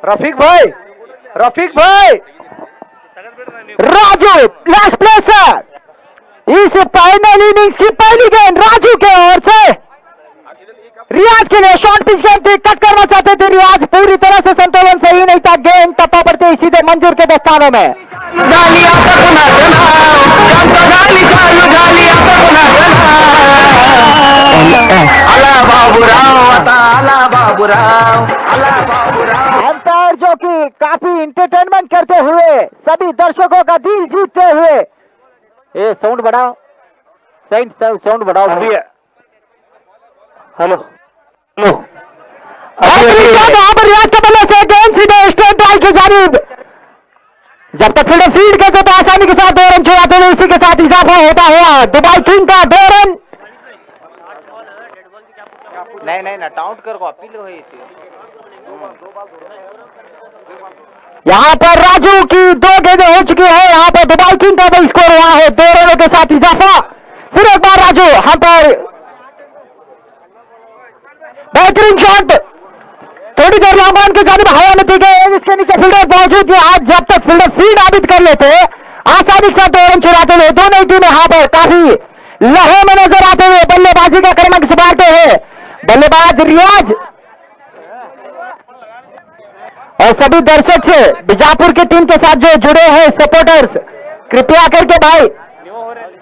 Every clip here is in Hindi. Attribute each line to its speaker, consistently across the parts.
Speaker 1: रफीक भाई राजू लास्ट प्लेसर इस फाइनल इनिंग्स की पहली गेंद राजू के ओर से रियाज के लिए शॉर्ट पिच गेंद थी, कट करना चाहते थे रियाज, पूरी तरह से संतुलन सही नहीं था, गेंद टप्पा पड़ते सीधे मंजूर के दस्तानों में। अंपायर जो कि काफी इंटरटेनमेंट करते हुए सभी दर्शकों का दिल जीतते हुए, ये साउंड बढ़ाओ, साउंड बढ़ाओ भैया। हेलो यहाँ पर रियाज के बल्ले से गेंद सीधे स्ट्रेट ड्राइव की जानिब, जब तक फील्डर फील्ड करते तो आसानी के साथ 2 रन छुड़ाते हुए इसी के साथ इजाफा होता हुआ दुबई किंग का 2 रन।
Speaker 2: नहीं ना टाउट कर को अपील हो थी।
Speaker 1: यहाँ पर राजू की 2 गेंदें हो चुकी है, यहाँ पर दुबई किंग का भी स्कोर हुआ है 2 रनों के साथ इजाफा। फिर एक बार राजू यहाँ पर बेहतरीन शॉट, थोड़ी देर लॉन्ग की जानिब हवा में दी गई, इसके नीचे फील्डर मौजूद है। आज जब तक फील्डर फील्ड आबिद कर लेते आसानी के साथ 2 रन चुराते हुए दोनों टीमें यहाँ पर काफी लहरों में नजर आते हुए बल्लेबाजी का क्रम संभालते हैं बल्लेबाज रियाज और सभी दर्शक से बीजापुर की टीम के साथ जो जुड़े हैं सपोर्टर्स, कृपया करके भाई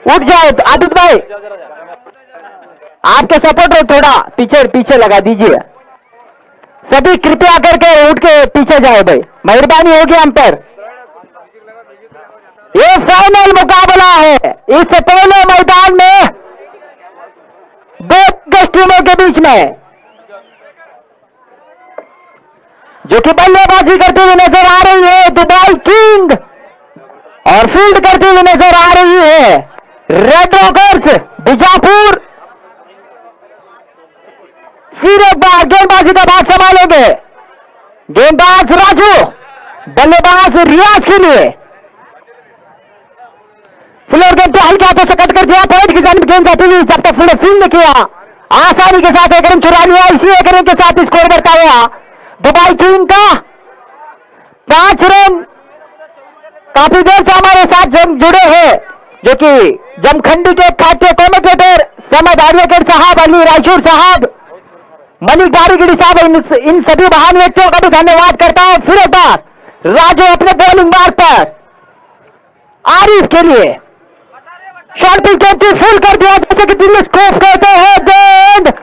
Speaker 1: उठ जाए। आदित्य भाई आपके सपोर्टर थोड़ा पीछे लगा दीजिए, सभी कृपया करके उठ के पीछे जाए भाई, मेहरबानी होगी हम पर। ये फाइनल मुकाबला है, इस पहले मैदान में 2 टीमों के बीच में जो कि बल्लेबाजी करते हुए नजर आ रही है दुबई किंग और फील्ड करते हुए नजर आ रही है रेड रॉकर्स बीजापुर। फिर एक बार गेंदबाजी का बात संभालेंगे गेंदबाज राजू, बल्लेबाज रियाज के लिए फ्लोर गेंद को हल्के हाथों से कट कर दिया, पॉइंट की जानिब गेंद जाती हुई, जब तक फील्डर फील्ड ने किया आसानी के साथ 1 रन चुरा लिया, इसी 1 रन के साथ स्कोर बढ़ता हुआ दुबई टीम का 5 रन। काफी देर से हमारे साथ जुड़े हैं जो कि जमखंडी के खाते कमेंटेटर समद आर्यकर साहब, अली रायचूर साहब, मलिक दारीगिरी साहब, इन सभी महान व्यक्तियों का भी धन्यवाद करता हूं। फिर एक बार राजू अपने बॉलिंग मार्ग पर आरिफ के लिए शॉर्ट पिच गेंद फुल कर दिया, जैसे कि दिल्ली स्कोप कहते हैं गेंद।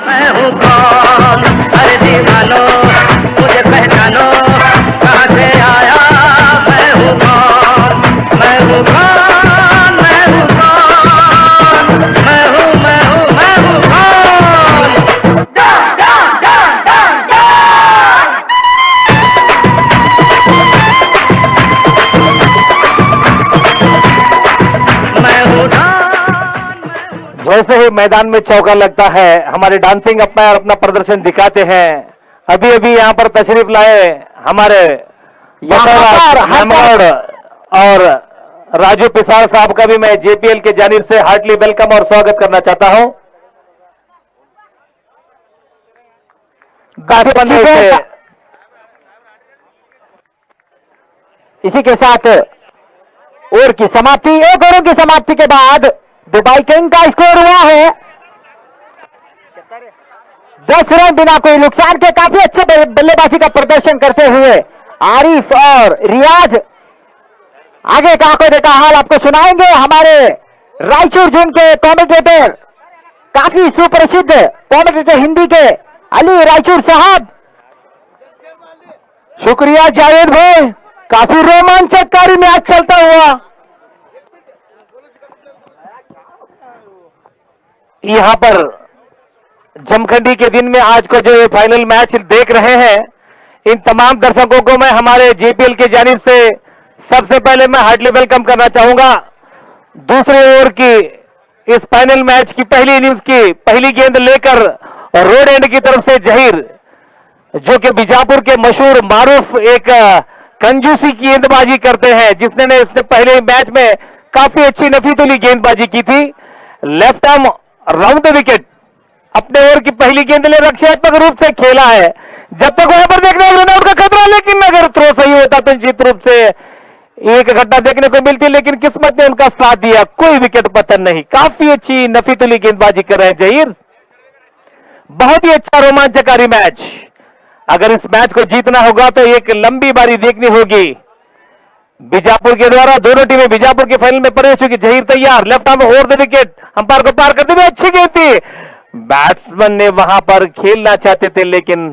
Speaker 3: मैं हूं कौन, अरे दीवानो मुझे पहचानो, कहां से आया मैं हूं कौन, मैं हूं कौन, मैं हूं कौन, मैं हूं कौन।
Speaker 1: जैसे ही मैदान में चौका लगता है हमारे डांसिंग अंपायर अपना प्रदर्शन दिखाते हैं। अभी अभी यहाँ पर तशरीफ लाए हमारे हेमगढ़ और राजू पिसार साहब का भी मैं जेपीएल के जानिब से हार्टली वेलकम और स्वागत करना चाहता हूं। इसी के साथ ओवर की समाप्ति, 1 ओवर की समाप्ति के बाद दुबई किंग का स्कोर हुआ है 10 रन बिना कोई नुकसान के। काफी अच्छे बल्लेबाजी का प्रदर्शन करते हुए आरिफ और रियाज आगे का आंखों देखा हाल आपको सुनाएंगे। हमारे रायचूर जोन के कमेंटेटर, काफी सुप्रसिद्ध कमेंटेटर हिंदी के अली रायचूर साहब। शुक्रिया जावेद भाई, काफी रोमांचकारी मैच चलता हुआ। यहां पर जमखंडी के दिन में आज को जो फाइनल मैच देख रहे हैं, इन तमाम दर्शकों को मैं हमारे जेपीएल के जानिब से सबसे पहले मैं हार्टली वेलकम करना चाहूंगा। दूसरे ओवर की इस फाइनल मैच की पहली इनिंग्स की पहली गेंद लेकर रोड एंड की तरफ से जहीर, जो कि बीजापुर के मशहूर मारूफ एक कंजूसी की गेंदबाजी करते हैं, जिसने इसने पहले मैच में काफी अच्छी नफीतुली गेंदबाजी की थी। Left arm round the wicket अपने ओवर की पहली गेंद ले रक्षात्मक रूप से खेला है। जब तक वहां पर देखना
Speaker 4: था तो निश्चित रूप से एक घटना देखने को मिलती, लेकिन किस्मत ने उनका साथ दिया, कोई विकेट पतन नहीं। काफी अच्छी नफीतुली गेंदबाजी कर रहे हैं जहीर, बहुत ही अच्छा रोमांचकारी मैच। अगर इस मैच को जीतना होगा तो एक लंबी बारी देखनी होगी बीजापुर के द्वारा। दोनों टीमें बीजापुर के फाइनल में प्रवेश होगी। जहीर तैयार, left arm over the wicket, umpire को पार करते हुए अच्छी गेंद थी। बैट्समैन ने वहां पर खेलना चाहते थे, लेकिन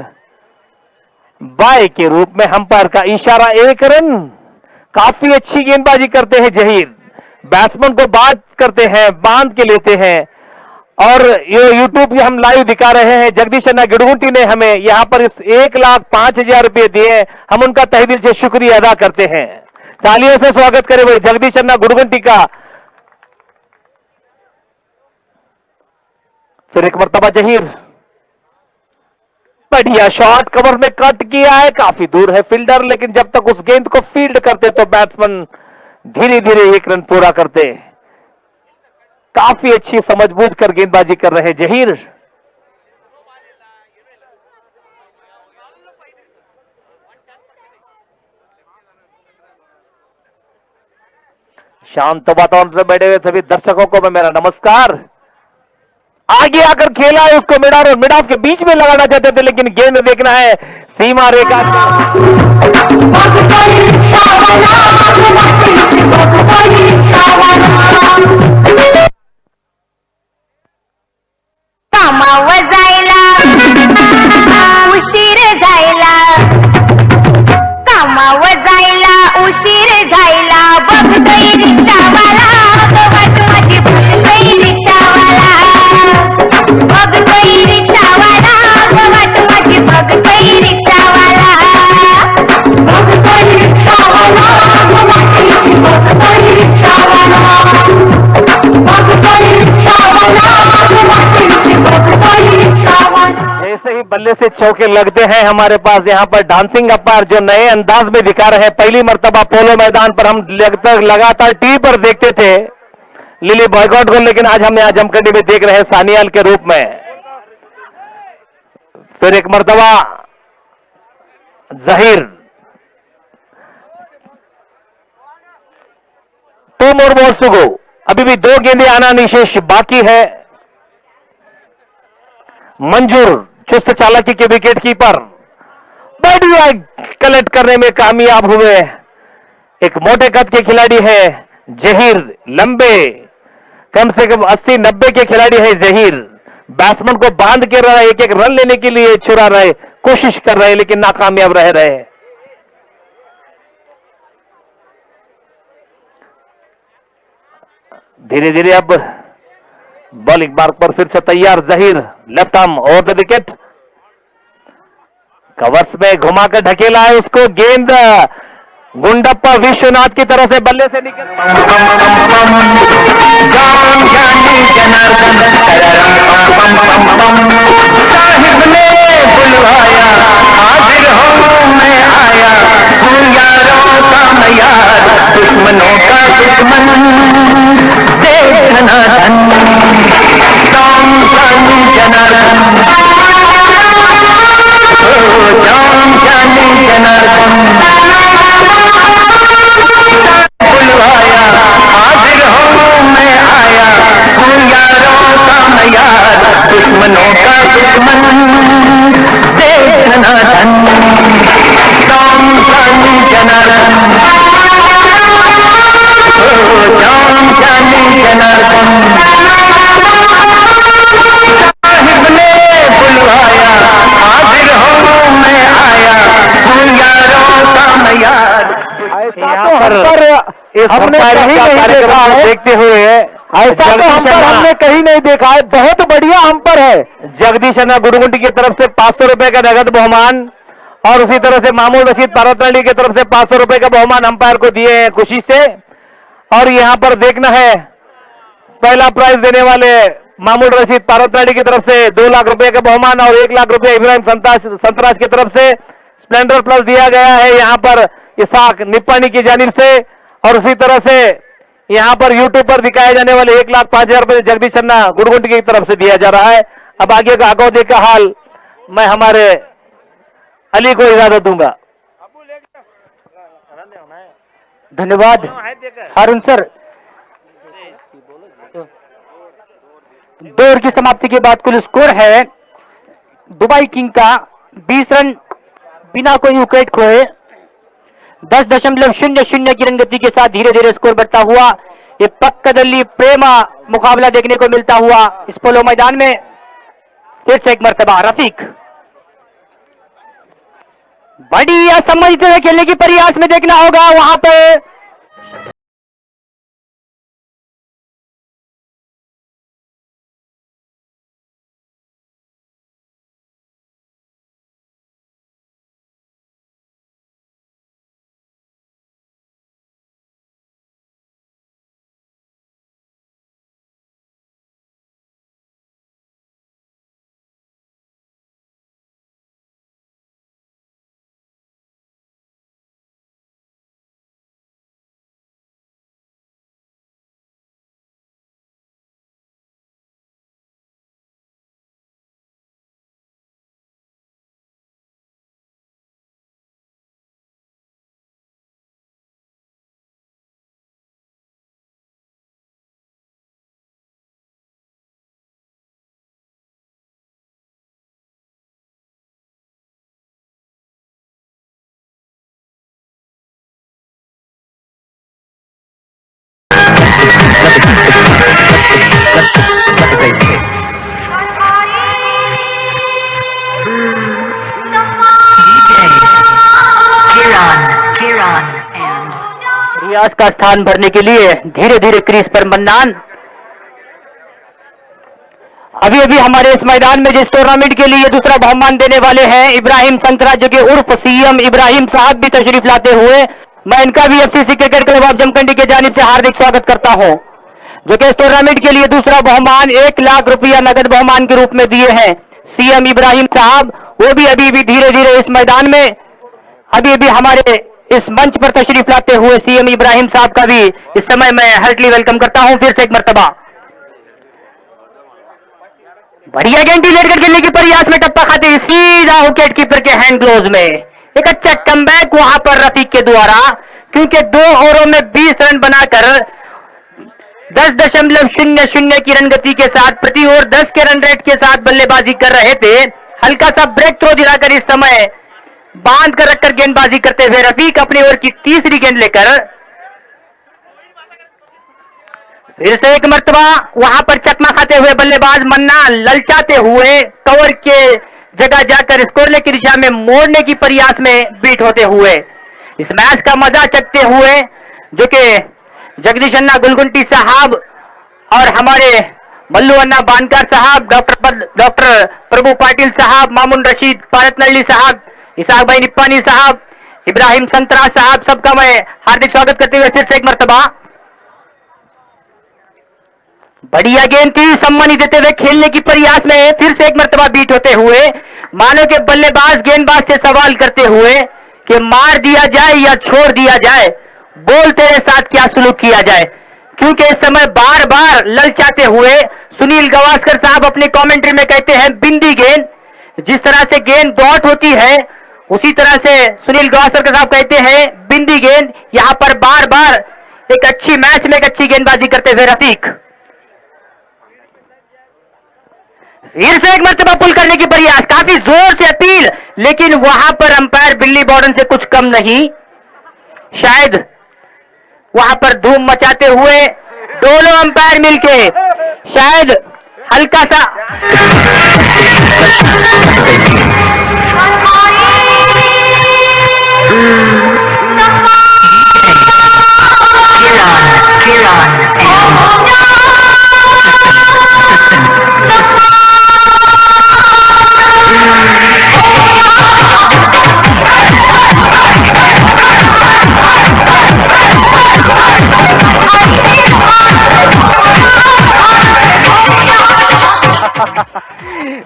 Speaker 4: बाय के रूप में अंपायर का इशारा, 1 रन। काफी अच्छी गेंदबाजी करते हैं जहीर, बैट्समैन को बात करते हैं, बांध के लेते हैं। और ये यूट्यूब पे हम लाइव दिखा रहे हैं। जगदीश अन्ना गिड़गुंटी ने हमें यहां पर इस 1,05,000 रुपए दिए, हम उनका तहे दिल से शुक्रिया अदा करते हैं। तालियों से स्वागत करें भाई जगदीश अन्ना गुड़गुंटी का। फिर एक मर्तबा जहीर, बढ़िया शॉट, कवर में कट किया है, काफी दूर है फील्डर, लेकिन जब तक उस गेंद को फील्ड करते तो बैट्समैन धीरे धीरे 1 रन पूरा करते। काफी अच्छी समझबूझ कर गेंदबाजी कर रहे जहीर। शांत वातावरण से बैठे हुए सभी दर्शकों को मैं मेरा नमस्कार। आगे आकर खेला है उसको मिडार और मिडाफ के बीच में लगाना चाहते थे, लेकिन गेंद देखना है सीमा रेखा।
Speaker 5: कामावर जायला उशीर झायला, कामावर जायला उशीर झायला, बघतोय रिक्षावाला, वाट माझी बघतोय रिक्षावाला, बघतोय रिक्षावाला, वाट माझी बघतोय रिक्षावाला, बघतोय रिक्षावाला, बघतोय रिक्षावाला, बघतोय रिक्षावाला।
Speaker 4: जैसे ही बल्ले से चौके लगते हैं हमारे पास यहाँ पर डांसिंग अपार जो नए अंदाज में दिखा रहे हैं। पहली मर्तबा पोलो मैदान पर हम लगातार टीवी पर देखते थे लिली बॉयकॉट को, लेकिन आज हम यहाँ जमखंडी में देख रहे हैं सानियाल के रूप में। फिर एक मर्तबा Zaheer, 2 more balls to go, अभी भी 2 गेंदें आना निशेष बाकी है। मंजूर चुस्त चालाकी के विकेट कीपर बढ़िया कलेक्ट करने में कामयाब हुए। एक मोटे कद के खिलाड़ी है जहीर, लंबे कम से कम 80-90 के खिलाड़ी है जहीर। बैट्समैन को बांध के रहा है, एक रन लेने के लिए छुड़ा रहे, कोशिश कर रहे, लेकिन नाकामयाब रह रहे। धीरे धीरे अब बॉलिंग मार्क पर फिर से तैयार Zaheer, left arm over the wicket, covers में घुमाकर ढकेला है उसको। गेंद गुंडप्पा विश्वनाथ की तरफ से बल्ले से निकल,
Speaker 3: साहिब ने बुलवाया, हाजिर हूँ मैं आया, हूँ यारों का मैं यार, दुश्मनों का दुश्मन, देखना धन राम जानी जनार्दन, राम जानी जनार्दन, बुलवाया, हाजिर हूँ मैं आया, हूँ यारों का मैं यार, दुश्मनों का दुश्मन, देखना धन राम जानी जनार्दन, राम जानी जनार्दन, साहिब ने बुलवाया, हाजिर हूँ मैं आया, हूँ यारों का मैं यार।
Speaker 4: यहाँ पर इस
Speaker 1: हमने कहीं नहीं देखा है,
Speaker 4: देखते हुए
Speaker 1: ऐसा तो हमने कहीं नहीं देखा है। बहुत बढ़िया अंपर है।
Speaker 4: जगदीश अन्ना गुड़गुंडी की तरफ से 500 रुपए का नगद बहुमान, और उसी तरह से मामूल रशीद पारतवाड़ी की तरफ से 500 रुपए का बहुमान अंपायर को दिए हैं खुशी से। और यहाँ पर देखना है पहला प्राइज देने वाले मामूल रशीद पारतवाड़ी की तरफ से 2 लाख रुपए का बहुमान, और 1 लाख रुपए इब्राहिम संतराज की तरफ से स्प्लेंडर प्लस दिया गया है यहाँ पर इसाक निप्पानी की जानिब से। और उसी तरह से यहाँ पर यूट्यूब पर दिखाए जाने वाले 1,05,000 रुपए जगदीश अन्ना गुड़गुंडी की तरफ से दिया जा रहा है। अब आगे का अगौदे का हाल मैं हमारे अली को इजाजत दूंगा।
Speaker 1: धन्यवाद हारून सर। दौर की समाप्ति के बाद कुल स्कोर है दुबई किंग का 20 रन बिना कोई विकेट खोए। 10.00 की रन गति के साथ धीरे धीरे स्कोर बढ़ता हुआ ये पक्कदल्ली प्रेमा मुकाबला देखने को मिलता हुआ इस पोलो मैदान में फिर से एक मर्तबा रफीक बढ़िया समझते हुए खेलने की प्रयास में देखना होगा वहां पर रियाज का स्थान भरने के लिए धीरे धीरे क्रीज पर मन्नान। अभी अभी हमारे इस मैदान में जिस टूर्नामेंट के लिए दूसरा बहुमान देने वाले हैं इब्राहिम संतरा जो कि उर्फ सीएम इब्राहिम साहब भी तशरीफ लाते हुए मैं इनका भी FCC cricket club of Jamkhandi के जानिब से हार्दिक स्वागत करता हूं, जो कि इस टूर्नामेंट के लिए दूसरा बहुमान 1 लाख रुपया नगद बहुमान के रूप में दिए हैं सीएम इब्राहिम साहब। वो भी अभी भी धीरे धीरे इस मैदान में अभी अभी हमारे इस मंच पर तशरीफ लाते हुए सीएम इब्राहिम साहब का भी इस समय मैं हार्टली वेलकम करता हूं फिर से एक मर्तबा। बढ़िया गेंद लेट कर खेलने की प्रयास में टप्पा खाते सीधा विकेट कीपर के हैंड ग्लोव्स में एक अच्छा कमबैक वहां पर रफीक के द्वारा, क्योंकि 2 ओवरों में 20 रन बनाकर 10.00 की रन गति के साथ प्रति ओवर 10 के रन रेट के साथ बल्लेबाजी कर रहे थे। हल्का सा ब्रेक थ्रो दिलाकर इस समय बांध कर रखकर गेंदबाजी करते हुए रफीक अपनी ओवर की तीसरी गेंद लेकर फिर से एक मर्तबा वहां पर चकमा खाते हुए बल्लेबाज मन्ना ललचाते हुए कवर के जगह जाकर स्कोरले की दिशा में मोड़ने की प्रयास में बीट होते हुए इस मैच का मजा चखते हुए जो कि जगदीश अन्ना गुलगुंटी साहब और हमारे मल्लू अन्ना बानकर साहब, डॉक्टर प्रभु पाटिल साहब, मामून रशीद पारतनल्ली साहब, इसाक भाई निप्पानी साहब, इब्राहिम संतरा साहब, सबका मैं हार्दिक स्वागत करते हुए फिर से एक मर्तबा बढ़िया गेंद थी सम्मानित देते हुए खेलने की प्रयास में फिर से एक मर्तबा बीट होते हुए मानो के बल्लेबाज गेंदबाज से सवाल करते हुए कि मार दिया जाए या छोड़ दिया जाए, बोल तेरे साथ क्या सुलूक किया जाए, क्योंकि इस समय बार बार ललचाते हुए सुनील गावस्कर साहब अपने कमेंट्री में कहते हैं बिंदी गेंद, जिस तरह से गेंद डॉट होती है उसी तरह से सुनील गावस्कर साहब कहते हैं बिंदी गेंद। यहां पर बार बार एक अच्छी मैच में एक अच्छी गेंदबाजी करते हुए रफीक फिर से एक मर्तबा पुल करने की प्रयास, काफी जोर से अपील, लेकिन वहां पर अंपायर बिल्ली बॉर्डन से कुछ कम नहीं, शायद वहां पर धूम मचाते हुए दोनों अंपायर मिलके शायद हल्का सा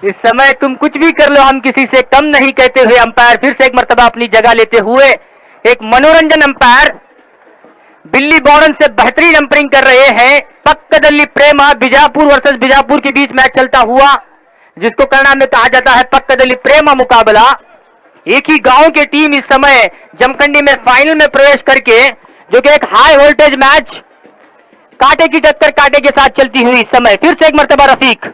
Speaker 1: इस समय तुम कुछ भी कर लो हम किसी से कम नहीं कहते हुए अंपायर फिर से एक मर्तबा अपनी जगह लेते हुए एक मनोरंजन अंपायर बिल्ली बॉर्डन से बेहतरीन अंपायरिंग कर रहे हैं। पक्कदल्ली प्रेमा बीजापुर वर्सेस बीजापुर के बीच मैच चलता हुआ, जिसको कन्नड़ा में कहा जाता है पक्कदल्ली प्रेमा मुकाबला। एक ही गांव की टीम इस समय जमखंडी में फाइनल में प्रवेश करके जो कि एक हाई वोल्टेज मैच, कांटे की टक्कर कांटे के साथ चलती हुई इस समय फिर से एक मर्तबा रफीक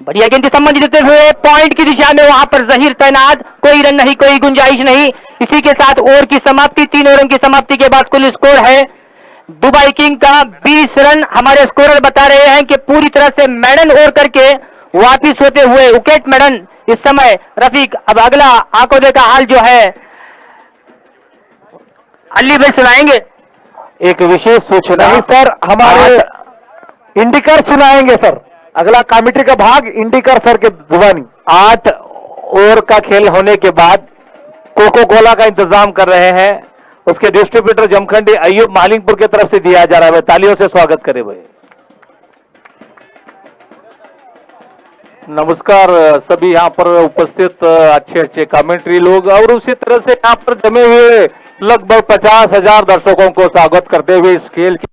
Speaker 1: बढ़िया गेंद की संबंध देते हुए पॉइंट की दिशा में वहां पर जहीर तैनात, कोई रन नहीं, कोई गुंजाइश नहीं। इसी के साथ ओवर की समाप्ति, 3 ओवरों की समाप्ति के बाद कुल स्कोर है दुबई किंग का 20 रन। हमारे स्कोरर बता रहे हैं कि पूरी तरह से मैडन ओवर करके वापिस होते हुए विकेट मैडन इस समय रफीक। अब अगला आंखों देखा हाल जो है अली भाई सुनाएंगे।
Speaker 4: एक विशेष सूचना
Speaker 3: नहीं सर, हमारे इंडिकर सुनाएंगे सर। अगला कमेटी का भाग इंडिकर सर के जुबानी।
Speaker 4: 8 ओवर का खेल होने के बाद कोको कोला का इंतजाम कर रहे हैं, उसके डिस्ट्रीब्यूटर जमखंडी अय्यूब मालिंगपुर की तरफ से दिया जा रहा है। तालियों से स्वागत करें भाई। नमस्कार सभी यहाँ पर उपस्थित अच्छे अच्छे कमेंट्री लोग और उसी तरह से यहाँ पर जमे हुए लगभग 50,000 दर्शकों को स्वागत करते हुए इस खेल की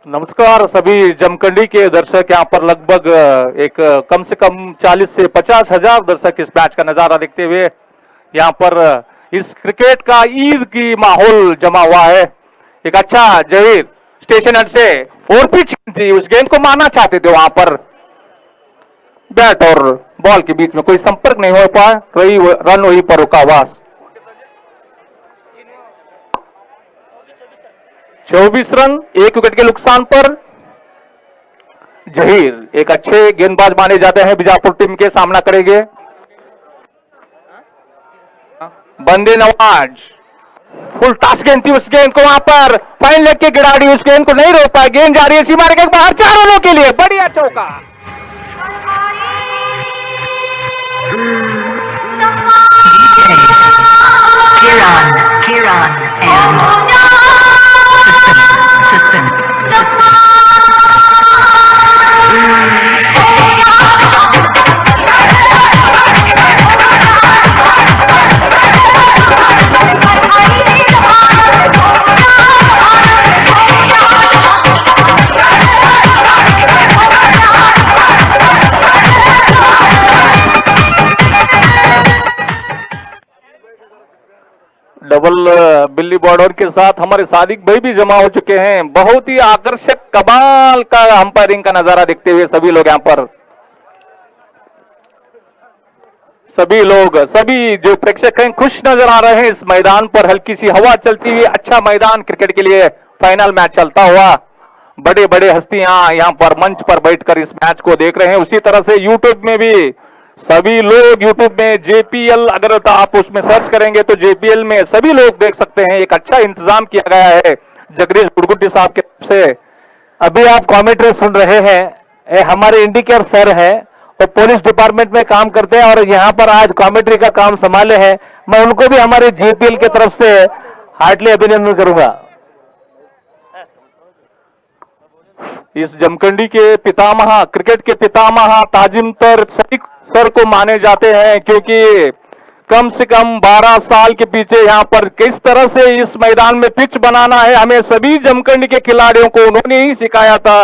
Speaker 4: नमस्कार सभी जमखंडी के दर्शक। यहाँ पर लगभग एक कम से कम 40 से 50,000 दर्शक इस मैच का नजारा देखते हुए यहाँ पर इस क्रिकेट का ईद की माहौल जमा हुआ है। एक अच्छा जहीर स्टेशन हट से और पिच थी, उस गेंद को मारना चाहते थे, वहां पर बैट और बॉल के बीच में कोई संपर्क नहीं हो पाया, रन वहीं पर रुका हुआ। 24 रन 1 विकेट के नुकसान पर जहीर एक अच्छे गेंदबाज माने जाते हैं, बीजापुर टीम के सामना करेंगे। बंदे नवाज फुल टॉस गेंद थी, उस गेंद को वहां पर फाइन लेग के गिराड़ी, उस गेंद को नहीं रोक पाया। गेंद जा रही है सीमा के बाहर, 4 रनों के लिए बढ़िया चौका। डबल बिल्ली बॉर्डर के साथ हमारे सादिक भाई भी जमा हो चुके हैं। बहुत ही आकर्षक कमाल का अंपायरिंग का नजारा देखते हुए सभी लोग यहाँ पर, सभी जो प्रेक्षक हैं खुश नजर आ रहे हैं। इस मैदान पर हल्की सी हवा चलती हुई, अच्छा मैदान क्रिकेट के लिए फाइनल मैच चलता हुआ। बड़े बड़े हस्तियां यहाँ पर मंच पर बैठकर इस मैच को देख रहे हैं। उसी तरह से यूट्यूब में भी सभी लोग, यूट्यूब में जेपीएल अगर तो आप उसमें सर्च करेंगे तो जेपीएल में सभी लोग देख सकते हैं। एक अच्छा इंतजाम किया गया है जगदीश गुड़गुड्डी साहब की तरफ से।
Speaker 1: अभी आप कमेंट्री सुन रहे हैं, ये हमारे इंडिकेटर सर है और पुलिस डिपार्टमेंट में काम करते हैं और यहाँ पर आज कमेंट्री का काम संभाले हैं। मैं उनको भी हमारे जेपीएल की तरफ से हार्टली अभिनंदन करूंगा।
Speaker 4: इस जमखंडी के पितामह, क्रिकेट के पितामह ताजिमतर सर को माने जाते हैं, क्योंकि कम से कम 12 साल के पीछे यहाँ पर किस तरह से इस मैदान में पिच बनाना है हमें सभी जमखंडी के खिलाड़ियों को उन्होंने ही सिखाया था।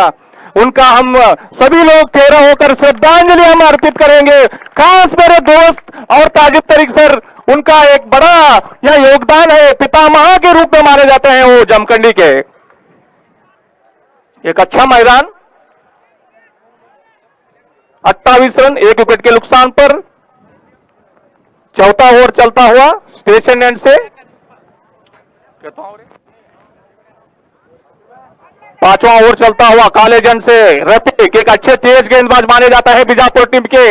Speaker 4: उनका हम सभी लोग ठहरा होकर श्रद्धांजलि हम अर्पित करेंगे। खास मेरे दोस्त और ताजिब तरीक सर, उनका एक बड़ा यह योगदान है, पितामह के रूप में माने जाते हैं वो जमखंडी के। एक अच्छा मैदान, 28 रन 1 विकेट के नुकसान पर। चौथा ओवर चलता हुआ स्टेशन एंड से, पांचवा ओवर चलता हुआ कॉलेज एंड से रफीक, एक अच्छे तेज गेंदबाज माने जाता है बीजापुर टीम के।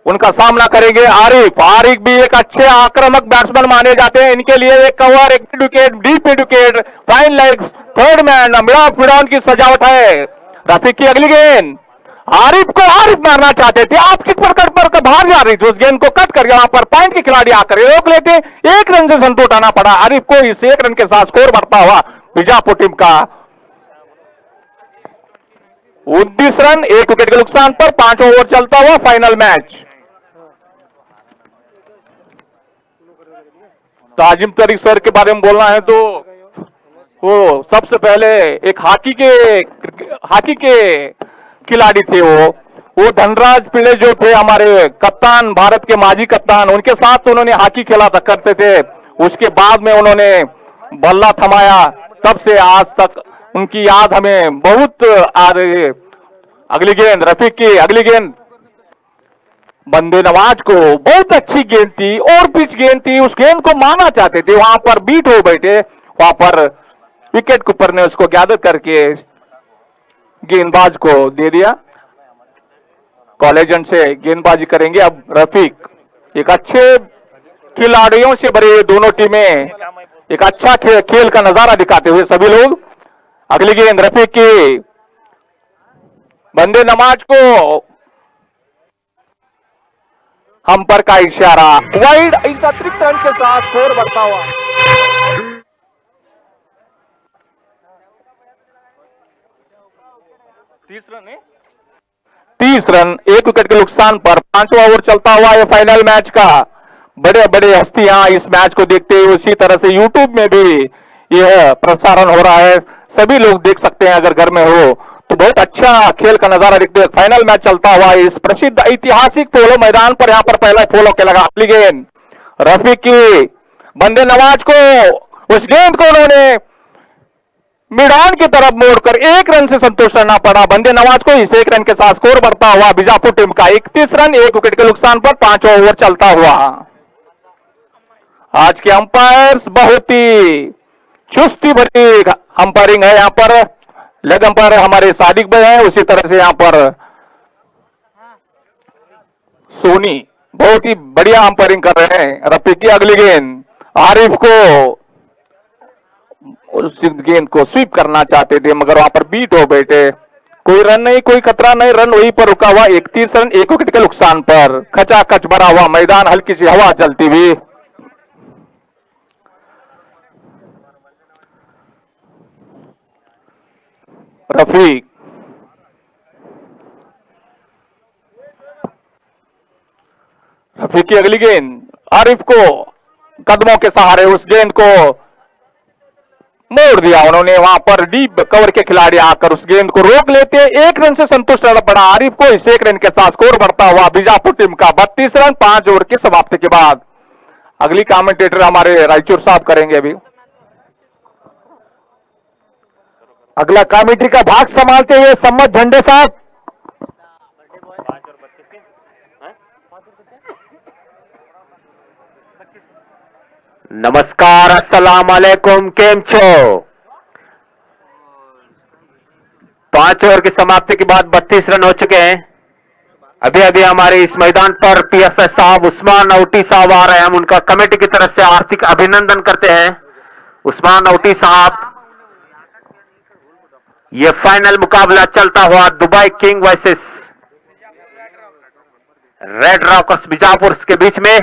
Speaker 4: उनका सामना करेंगे आरिफ भी एक अच्छे आक्रामक बैट्समैन माने जाते हैं। इनके लिए एक कवर, एक wicket, deep wicket, fine leg, third man, mid on की सजावट है। रफीक की अगली गेंद, आरिफ मारना चाहते थे, आप किस पर बाहर जा रही थी, उस गेंद को कट कर यहां पर पॉइंट के खिलाड़ी आकर रोक लेते। 1 रन से संतोष आना पड़ा आरिफ को। इस 1 रन के साथ स्कोर बढ़ता हुआ बीजापुर टीम का 19 रन 1 विकेट के नुकसान पर। 5 ओवर चलता हुआ फाइनल मैच। ताजिम तरीक सर के बारे में बोलना है तो वो सबसे पहले एक हॉकी के खिलाड़ी थे। वो धनराज पिल्ले जो थे हमारे कप्तान, भारत के माजी कप्तान, उनके साथ उन्होंने हॉकी खेला करते थे। उसके बाद में उन्होंने बल्ला थमाया, तब से आज तक उनकी याद हमें बहुत आ रही है। अगली गेंद रफीक की, अगली गेंद बंदे नवाज को, बहुत अच्छी गेंद थी और पिच गेंद थी, उस गेंद को मारना चाहते थे, वहां पर बीट हो बैठे, वहां पर विकेट कीपर ने उसको गैदर करके गेंदबाज को दे दिया। कॉलेजन से गेंदबाजी करेंगे अब रफीक। एक अच्छे खिलाड़ियों से भरे दोनों टीमें एक अच्छा खेल का नजारा दिखाते हुए सभी लोग। अगली गेंद रफीक की, बंदे नमाज को हम पर का इशारा, वाइड। इस अतिरिक्त रन के साथ स्कोर बढ़ता हुआ 30 रन 1 विकेट के नुकसान पर। 5वां ओवर चलता हुआ है फाइनल मैच का। बड़े बड़े हस्तियां इस मैच को देखते हुए, उसी तरह से यूट्यूब में भी यह प्रसारण हो रहा है, सभी लोग देख सकते हैं अगर घर में हो तो। बहुत अच्छा खेल का नजारा देखते हुए फाइनल मैच चलता हुआ इस प्रसिद्ध ऐतिहासिक पोलो मैदान पर। यहां पर पहला पोलो के लगा अगली गेंद रफीक की, बंदे नवाज को, उस गेंद को उन्होंने मिडान की तरफ मोड़कर 1 रन से संतोष करना पड़ा बंदे नवाज को। इस 1 रन के साथ स्कोर बढ़ता हुआ बीजापुर टीम का 31 रन 1 विकेट के नुकसान पर। 5वां ओवर चलता हुआ। आज के अंपायर्स बहुत ही चुस्ती भरी अंपायरिंग है यहाँ पर। लेग अंपायर हमारे सादिक भाई हैं, उसी तरह से यहाँ पर सोनी बहुत ही बढ़िया अंपायरिंग कर रहे हैं। रफीक की अगली गेंद, आरिफ को उस गेंद को स्वीप करना चाहते थे मगर वहां पर बीट हो बैठे। कोई रन नहीं, कोई खतरा नहीं, रन वहीं पर रुका हुआ। 31 रन 1 विकेट के नुकसान पर। खचाखच भरा हुआ मैदान, हल्की सी हवा चलती हुई। रफीक की अगली गेंद, आरिफ को कदमों के सहारे उस गेंद को मोड़ दिया उन्होंने। वहां पर डीप कवर के खिलाड़ी आकर उस गेंद को रोक लेते। 1 रन से संतुष्ट रहना पड़ा आरिफ को। इस 1 रन के साथ स्कोर बढ़ता हुआ बीजापुर टीम का 32 रन 5 ओवर की समाप्ति के बाद।
Speaker 6: अगली कमेंटेटर हमारे रायचूर साहब करेंगे अभी।
Speaker 4: अगला कमेटी का भाग संभालते हुए सम्मत झंडे साहब।
Speaker 1: नमस्कार, अस्सलाम वालेकुम, केम छो। 5 ओवर की समाप्ति के बाद 32 रन हो चुके हैं। अभी अभी हमारे इस मैदान पर पीएसआई साहब उस्मान अवटी साहब आ रहे हैं। हम उनका कमेटी की तरफ से हार्दिक अभिनंदन करते हैं। उस्मान अवटी साहब, ये फाइनल मुकाबला चलता हुआ Dubai king versus red rockers Bijapur के बीच में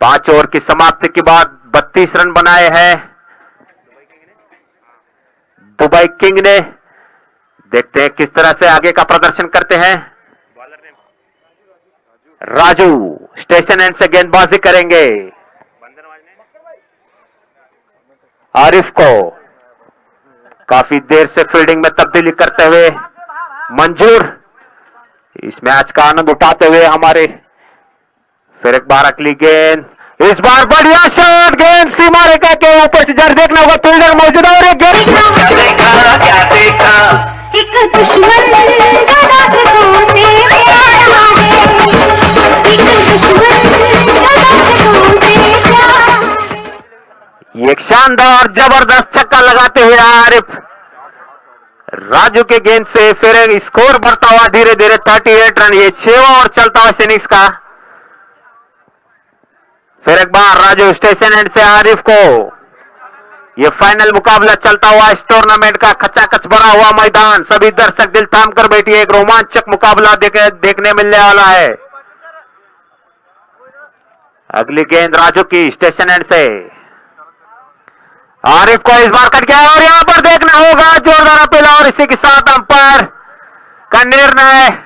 Speaker 1: 5 ओवर की समाप्ति के बाद 32 रन बनाए हैं दुबई किंग ने। देखते हैं किस तरह से आगे का प्रदर्शन करते हैं। राजू स्टेशन एंड से गेंदबाजी करेंगे। आरिफ को काफी देर से फील्डिंग में तब्दीली करते हुए मंजूर इस मैच का आनंद उठाते हुए हमारे फिर एक बार अगली गेंद, इस बार बढ़िया शॉट, गेंद सीमा रेखा के ऊपर से जर देखना होगा, फील्डर मौजूद है और एक गेंद
Speaker 3: क्या देखा
Speaker 5: एक दुश्मन गदा से तोड़ते प्यार है, एक दुश्मन गदा से तोड़ते प्यार।
Speaker 1: एक शानदार जबरदस्त छक्का लगाते हुए आरिफ राजू के गेंद से फिर एक स्कोर बढ़ता हुआ धीरे धीरे 38 रन। ये 6वां और चलता हुआ इनिंग्स का। फिर एक बार राजू स्टेशन एंड से आरिफ को। ये फाइनल मुकाबला चलता हुआ इस टूर्नामेंट का खचाखच भरा हुआ मैदान। सभी दर्शक दिल थाम कर बैठिए, एक रोमांचक मुकाबला देखने मिलने वाला है। अगली गेंद राजू की स्टेशन एंड से आरिफ को इस बार कट गया और यहां पर देखना होगा जोरदार अपील और इसी के साथ अंपायर का निर्णय।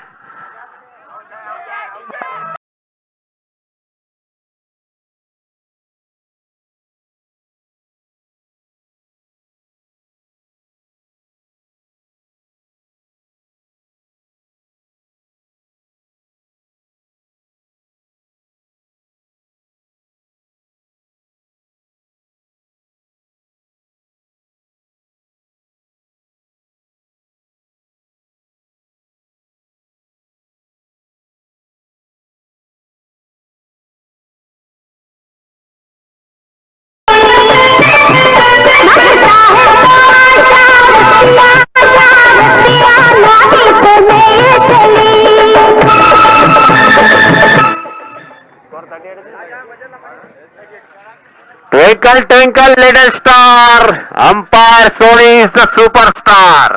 Speaker 1: Twinkle twinkle little star, umpire Soni is the superstar.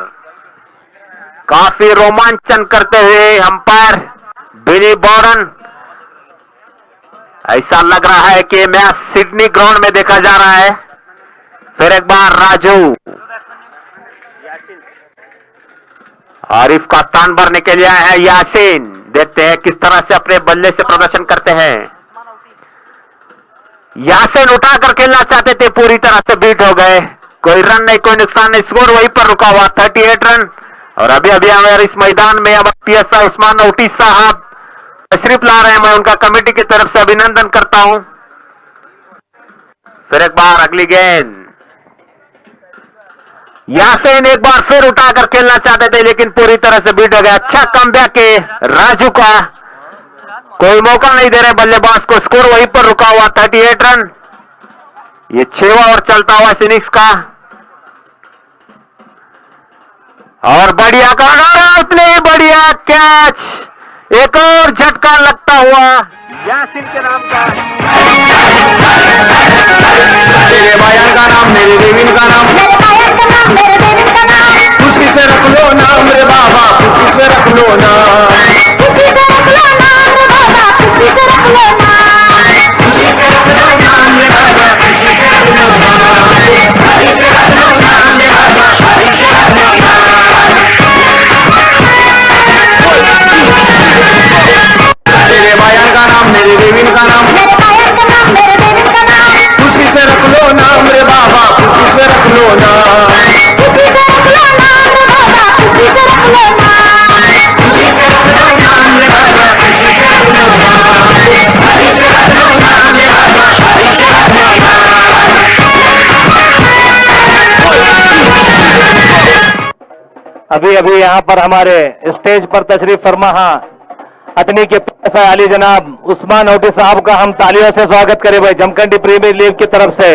Speaker 1: काफी रोमांचन करते हुए अंपायर बिनी बॉरन। ऐसा लग रहा है कि मैच सिडनी ग्राउंड में देखा जा रहा है। फिर एक बार राजू आरिफ का स्थान भरने के लिए आए हैं यासीन। देखते हैं किस तरह से अपने बल्ले से प्रदर्शन करते हैं। यासीन उठाकर खेलना चाहते थे, पूरी तरह से बीट हो गए। कोई रन नहीं, कोई नुकसान नहीं, स्कोर वहीं पर रुका हुआ 38 रन। और अभी अभी हमारे इस मैदान में अब पीएसआई उस्मान अवटी साहब तशरीफ ला रहे हैं। मैं उनका कमेटी की तरफ से अभिनंदन करता हूं। फिर एक बार अगली गेंद, यासीन एक बार फिर उठाकर खेलना चाहते थे लेकिन पूरी तरह से बीट हो गया। अच्छा कमबैक के राजू का, कोई मौका नहीं दे रहे बल्लेबाज को, स्कोर वहीं पर रुका हुआ 38 रन। ये 6वां और चलता हुआ इनिंग्स का। और बढ़िया करा, इतने बढ़िया कैच, एक और झटका लगता हुआ यासीन के नाम का।
Speaker 3: तेरे बायान का नाम, मेरे देवीन का नाम,
Speaker 5: मेरे बायन का नाम, मेरे देवीन का नाम,
Speaker 3: खुशी से रख लो नाम रे बाबा, खुशी से रख लो नाम,
Speaker 5: खुशी से रख लो नाम रे बाबा, खुशी से रख लो नाम,
Speaker 3: खुशी से रख लो नाम रे बाबा, खुशी से रख लो नाम, खुशी से रख लो नाम रे बाबा, खुशी से रख लो नाम। तेरे बायान का नाम, मेरे देवीन का नाम,
Speaker 5: मेरे बायन का नाम, मेरे देवीन का नाम,
Speaker 3: खुशी से रख लो नाम रे बाबा, खुशी से रख लो नाम,
Speaker 5: खुशी से रख लो नाम रे बाबा, खुशी से रख लो नाम,
Speaker 3: खुशी
Speaker 4: अभी अभी यहाँ पर हमारे स्टेज पर तशरीफ फरमा अतनी के अली जनाब उस्मान होटी साहब का हम तालियों से स्वागत करें भाई, जमखंडी प्रीमियर लीग की तरफ से।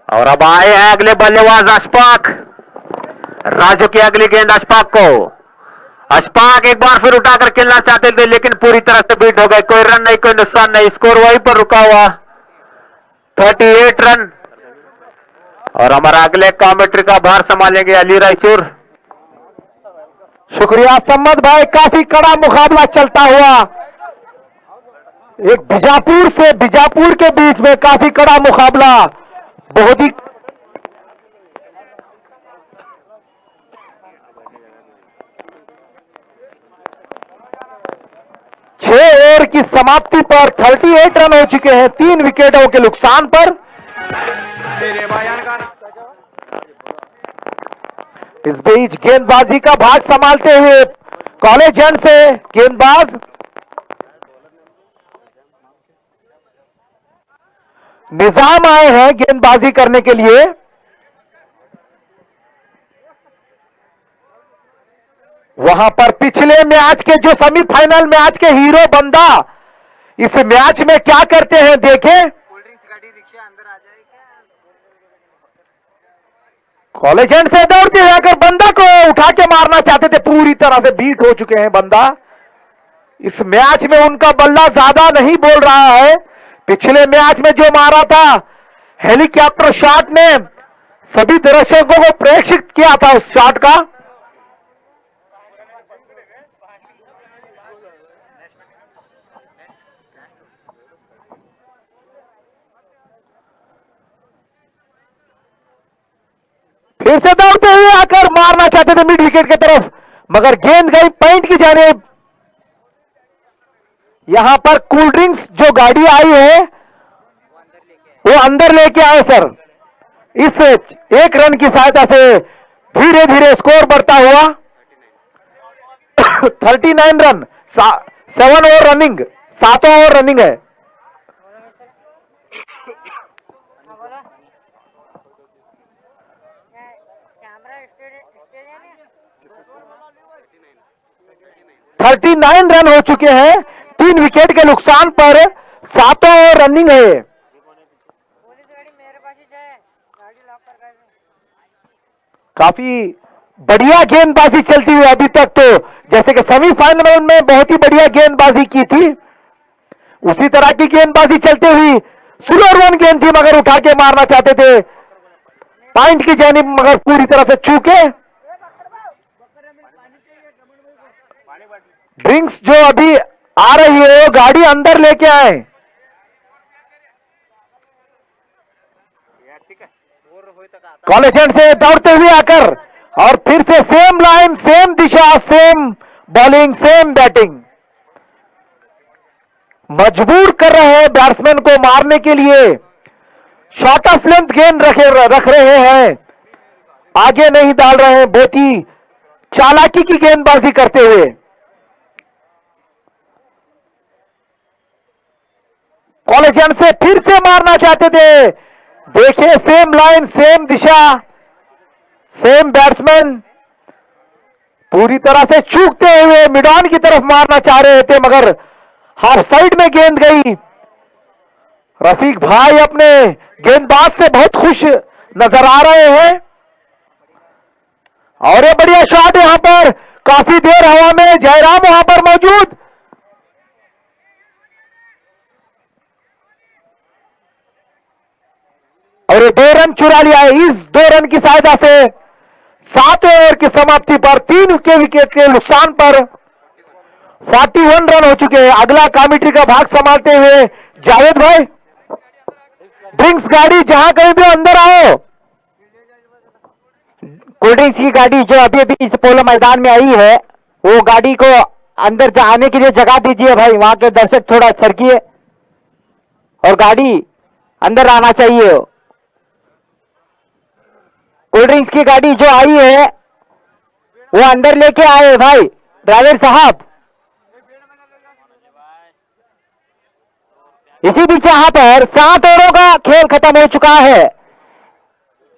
Speaker 4: और अब आए हैं अगले बल्लेबाज अशफाक, राजू की अगली गेंद अशफाक को। अशफाक एक बार फिर उठाकर खेलना चाहते थे लेकिन पूरी तरह से बीट हो गए, कोई रन नहीं कोई नुकसान नहीं, स्कोर वहीं पर रुका हुआ 38 रन। और हमारा अगले कमेंट्री का भार संभालेंगे अली रायचूर।
Speaker 1: शुक्रिया सम्मत भाई, काफी कड़ा मुकाबला चलता हुआ, एक बीजापुर से बीजापुर के बीच में काफी कड़ा मुकाबला, बहुत ही छह ओवर की समाप्ति पर 38 रन हो चुके हैं 3 विकेटों के नुकसान पर। इस बीच गेंदबाजी का भाग संभालते हुए कॉलेज एंड से गेंदबाज निजाम आए हैं गेंदबाजी करने के लिए। वहां पर पिछले मैच के जो सेमीफाइनल मैच के हीरो बंदा इस मैच में क्या करते हैं देखें। कॉलेज एंड से दौड़ते हुए आकर बंदा को उठा के मारना चाहते थे, पूरी तरह से बीट हो चुके हैं बंदा। इस मैच में उनका बल्ला ज्यादा नहीं बोल रहा है, पिछले मैच में जो मारा था हेलीकॉप्टर शॉट ने सभी दर्शकों को प्रेक्षित किया था उस शॉट का। फिर से दौड़ते हुए आकर मारना चाहते थे मिड विकेट की तरफ, मगर गेंद गई पॉइंट की जानिब। यहां पर कोल्ड ड्रिंक्स जो गाड़ी आई है वो अंदर लेके आए सर। इस एक रन की सहायता से धीरे धीरे स्कोर बढ़ता हुआ 39 run, 7 over running, 7 over running है। थर्टी 39 रन हो चुके हैं 3 विकेट के नुकसान पर, 7 ओवर रनिंग है। काफी बढ़िया गेंदबाजी चलती हुई अभी तक, तो जैसे कि सेमीफाइनल में बहुत ही बढ़िया गेंदबाजी की थी उसी तरह की गेंदबाजी चलती हुई। स्लो रन गेंद थी मगर उठा के मारना चाहते थे पॉइंट की जानिब, मगर पूरी तरह से चूके। ड्रिंक्स जो अभी आ रही है वो गाड़ी अंदर लेके आए। कॉलेज एंड से दौड़ते हुए आकर और फिर से सेम लाइन, सेम दिशा, सेम बॉलिंग, सेम बैटिंग, मजबूर कर रहे हैं बैट्समैन को मारने के लिए। शॉर्ट ऑफ लेंथ गेंद रख रहे हैं, आगे नहीं डाल रहे हैं, बहुत ही चालाकी की गेंदबाजी करते हुए। कॉलेज एंड से फिर से मारना चाहते थे, देखिए सेम लाइन, सेम दिशा, सेम बैट्समैन, पूरी तरह से चूकते हुए मिड ऑन की तरफ मारना चाह रहे थे मगर हाफ साइड में गेंद गई। रफीक भाई अपने गेंदबाज से बहुत खुश नजर आ रहे हैं और ये बढ़िया शॉट यहां पर, काफी देर हवा में, जयराम वहां पर मौजूद। और ये 2 रन चुरा लिया है। इस 2 रन की सहायता से 7 ओवर की समाप्ति पर 3 के विकेट के नुकसान पर 41 रन हो चुके हैं। अगला कमेटी का भाग संभालते हुए जावेद भाई, ड्रिंक्स गाड़ी जहां कहीं भी अंदर आओ।
Speaker 7: कोल्ड ड्रिंक्स की गाड़ी जो अभी अभी इस पोलो मैदान में आई है वो गाड़ी को अंदर जाने के लिए जगह दीजिए भाई, वहां के दर्शक थोड़ा सरकिए और गाड़ी अंदर आना चाहिए। कोल्ड ड्रिंक्स की गाड़ी जो आई है वो अंदर लेके आए भाई ड्राइवर साहब। इसी बीच यहां पर 7 ओवरों का खेल खत्म हो चुका है।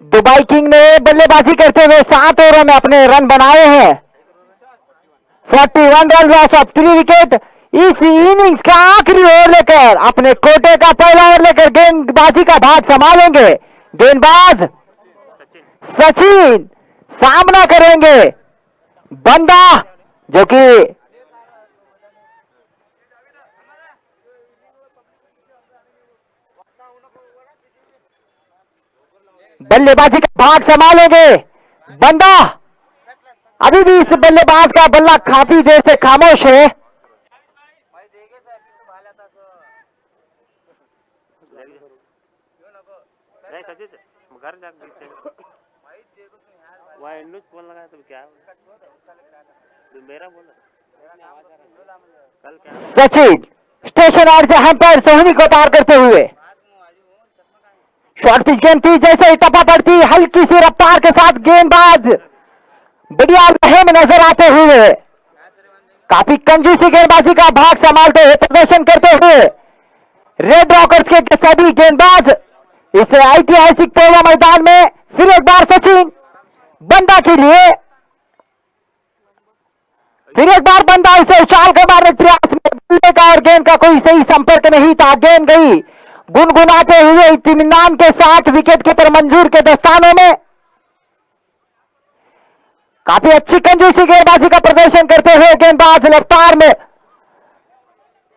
Speaker 7: दुबई किंग ने बल्लेबाजी करते हुए 7 ओवरों में अपने रन बनाए हैं। 41 रन लॉस ऑफ 3 विकेट। इस इनिंग्स का आखिरी ओवर लेकर अपने कोटे का पहला ओवर लेकर गेंदबाजी का भाग संभालेंगे गेंदबाज सचिन। सामना करेंगे बंदा जो कि बल्लेबाजी का भाग संभालेंगे बंदा। अभी भी इस बल्लेबाज का बल्ला काफी देर से खामोश है।
Speaker 4: घर फोन लगाया तो क्या मेरा बोला कल क्या
Speaker 7: सचिन स्टेशन आउट से अंपायर सोहनी को पार करते हुए शॉर्ट पिच गेंद थी, जैसे ही टप्पा पड़ती हल्की सी रफ्तार के साथ गेंदबाज बढ़िया रहे में नजर आते हुए काफी कंजूसी गेंदबाजी का भाग संभालते हुए प्रदर्शन करते हुए रेड रॉकर्स के सभी गेंदबाज इस ऐतिहासिक पोलो मैदान में फिर एक बार सचिन बंदा के लिए फिर एक बार बंदा इसे उछाल कर मारने प्रयास में बल्ले का और गेंद का कोई सही संपर्क नहीं था। गेंद गई गुनगुनाते हुए इत्मीनान के साथ विकेट कीपर मंजूर के दस्तानों में। काफी अच्छी कंजूसी गेंदबाजी का प्रदर्शन करते हुए गेंदबाज रफ्तार में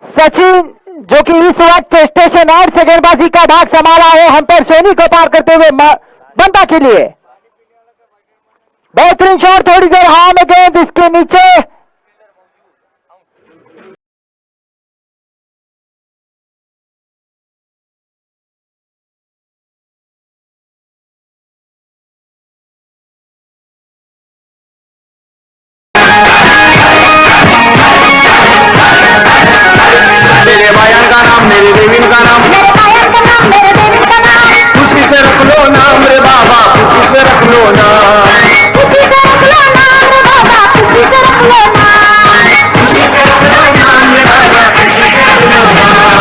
Speaker 7: सचिन जो कि इस वक्त स्टेशन आउट से गेंदबाजी का भाग संभाला है अंपायर सोनी को पार करते हुए बंदा के लिए बेहतरीन शॉट। थोड़ी देर हवा में गेंद इसके नीचे
Speaker 3: मेरे बयान का नाम मेरे देवीन का नाम
Speaker 5: मेरे पायन का नाम मेरे देवी का नाम
Speaker 3: खुशी से रख लो नाम रे बाबा खुशी से रख लो नाम
Speaker 5: खुशी से रख लो नाम रे बाबा खुशी से रख लो नाम
Speaker 3: खुशी से रख लो नाम रे बाबा खुशी से रख लो नाम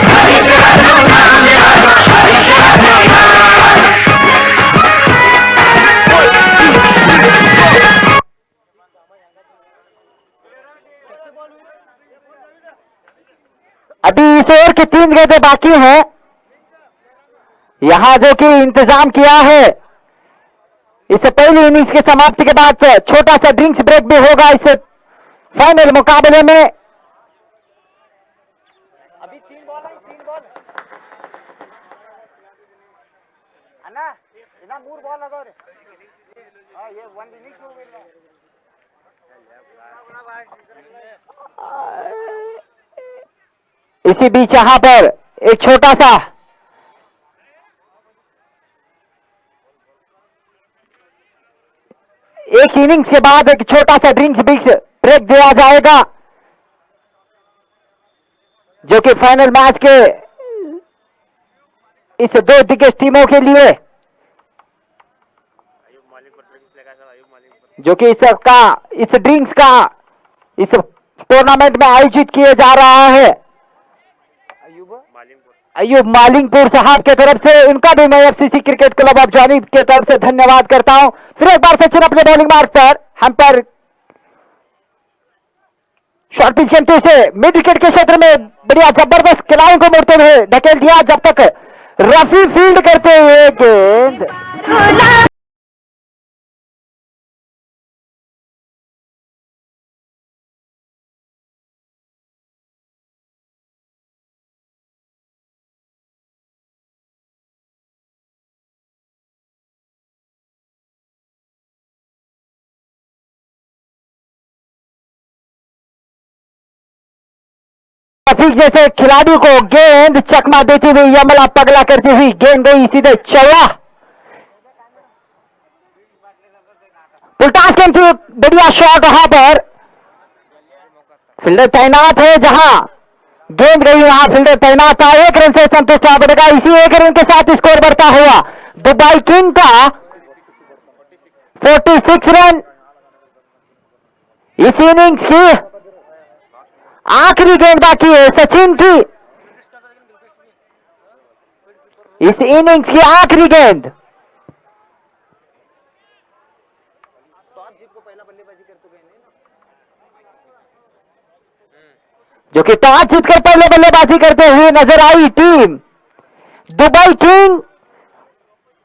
Speaker 3: खुशी से रख लो नाम रे बाबा खुशी से रख लो नाम।
Speaker 7: अभी इस ओवर की 3 गेंदें बाकी हैं। यहां जो कि इंतजाम किया है इससे पहली इनिंग्स की समाप्ति के बाद छोटा सा ड्रिंक्स ब्रेक भी होगा इस फाइनल मुकाबले में।
Speaker 2: अभी 3 बॉल है 3 बॉल अन्ना इना 3 बॉल लगाओ रे हां ये 1 इनिंग्स हो गई
Speaker 7: इसी बीच यहां पर एक छोटा सा एक इनिंग्स के बाद एक छोटा सा ड्रिंक्स ब्रेक दिया जाएगा जो कि फाइनल मैच के इस 2 दिग्गज टीमों के लिए जो कि इस ड्रिंक्स का इस टूर्नामेंट में आयोजित किया जा रहा है। अयूब मालिंगपुर साहब के तरफ से उनका भी मैं FCC cricket club of Johnny के तरफ से धन्यवाद करता हूं। फिर एक बार सचिन अपने बॉलिंग मार्ग पर हम पर शॉर्ट पिच खेलते से मिड विकेट के क्षेत्र में बढ़िया जबरदस्त खिलाड़ियों को मोड़ते हुए धकेल दिया जब तक रफी फील्ड करते हुए गेंद रफीक जैसे खिलाड़ी को गेंद चकमा देती हुई यमला पगला करती हुई गेंद गई सीधे चौड़ा। उल्टास गेंद थी बढ़िया शॉट वहां पर फील्डर तैनात है जहां गेंद गई वहां फील्डर तैनात था। 1 रन से संतुष्ट होना पड़ेगा। इसी 1 रन के साथ स्कोर बढ़ता हुआ दुबई किंग का 46 रन इस इनिंग्स की आखिरी गेंद बाकी है सचिन की
Speaker 1: इस इनिंग्स की आखिरी गेंद। जो कि टॉस जीतकर पहले बल्लेबाजी करते हुए नजर आई टीम दुबई किंग।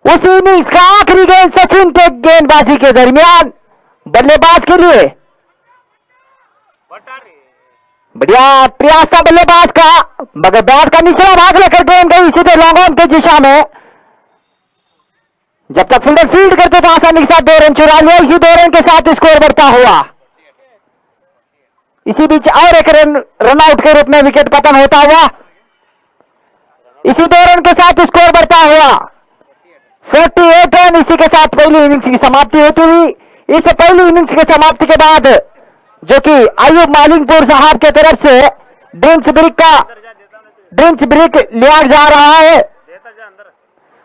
Speaker 1: उस इनिंग्स का आखिरी गेंद सचिन के गेंदबाजी के दरमियान बल्लेबाज के लिए बढ़िया प्रयास था बल्लेबाज का, मगर बैट का निचला भाग लेकर गेंद गई सीधे लॉन्ग ऑन की दिशा में। जब तक फील्डर फील्ड करते तो आसानी के साथ 2 रन चुरा लिया। इसी 2 रन के साथ स्कोर बढ़ता हुआ, इसी बीच और एक रनआउट के रूप में विकेट पतन होता हुआ, इसी 2 रन के साथ स्कोर बढ़ता हुआ 48 रन। इसी के साथ पहली इनिंग्स की समाप्ति होती हुई। इस पहली इनिंग्स की समाप्ति के बाद जो कि अयूब मालिकपुर साहब के तरफ से ड्रिंक्स ब्रेक लिया जा रहा है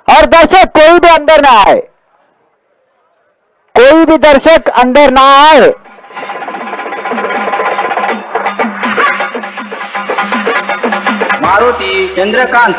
Speaker 1: और दर्शक कोई भी अंदर ना आए, कोई भी दर्शक अंदर ना आए।
Speaker 3: मारुति चंद्रकांत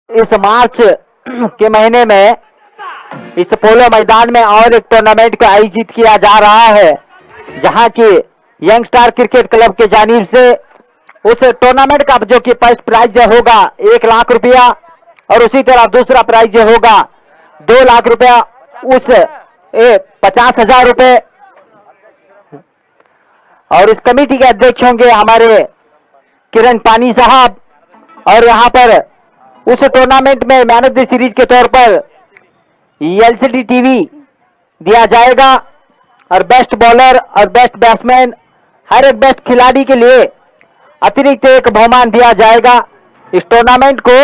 Speaker 7: इस मार्च के महीने में इस पोलो मैदान में और एक टूर्नामेंट का आयोजित किया जा रहा है, जहां की यंगस्टार क्रिकेट क्लब के जानिब से उस टूर्नामेंट का जो कि फर्स्ट प्राइज होगा 1 लाख रुपया और उसी तरह दूसरा प्राइज होगा 2 लाख रुपया, उस 50,000 रुपए। और इस कमेटी के अध्यक्ष होंगे हमारे किरण पानी साहब। और यहां पर उस टूर्नामेंट में मैन ऑफ द सीरीज के तौर पर एलसीडी टीवी दिया जाएगा और बेस्ट बॉलर और बेस्ट बैट्समैन हर एक बेस्ट खिलाड़ी के लिए अतिरिक्त एक बहुमान दिया जाएगा। इस टूर्नामेंट को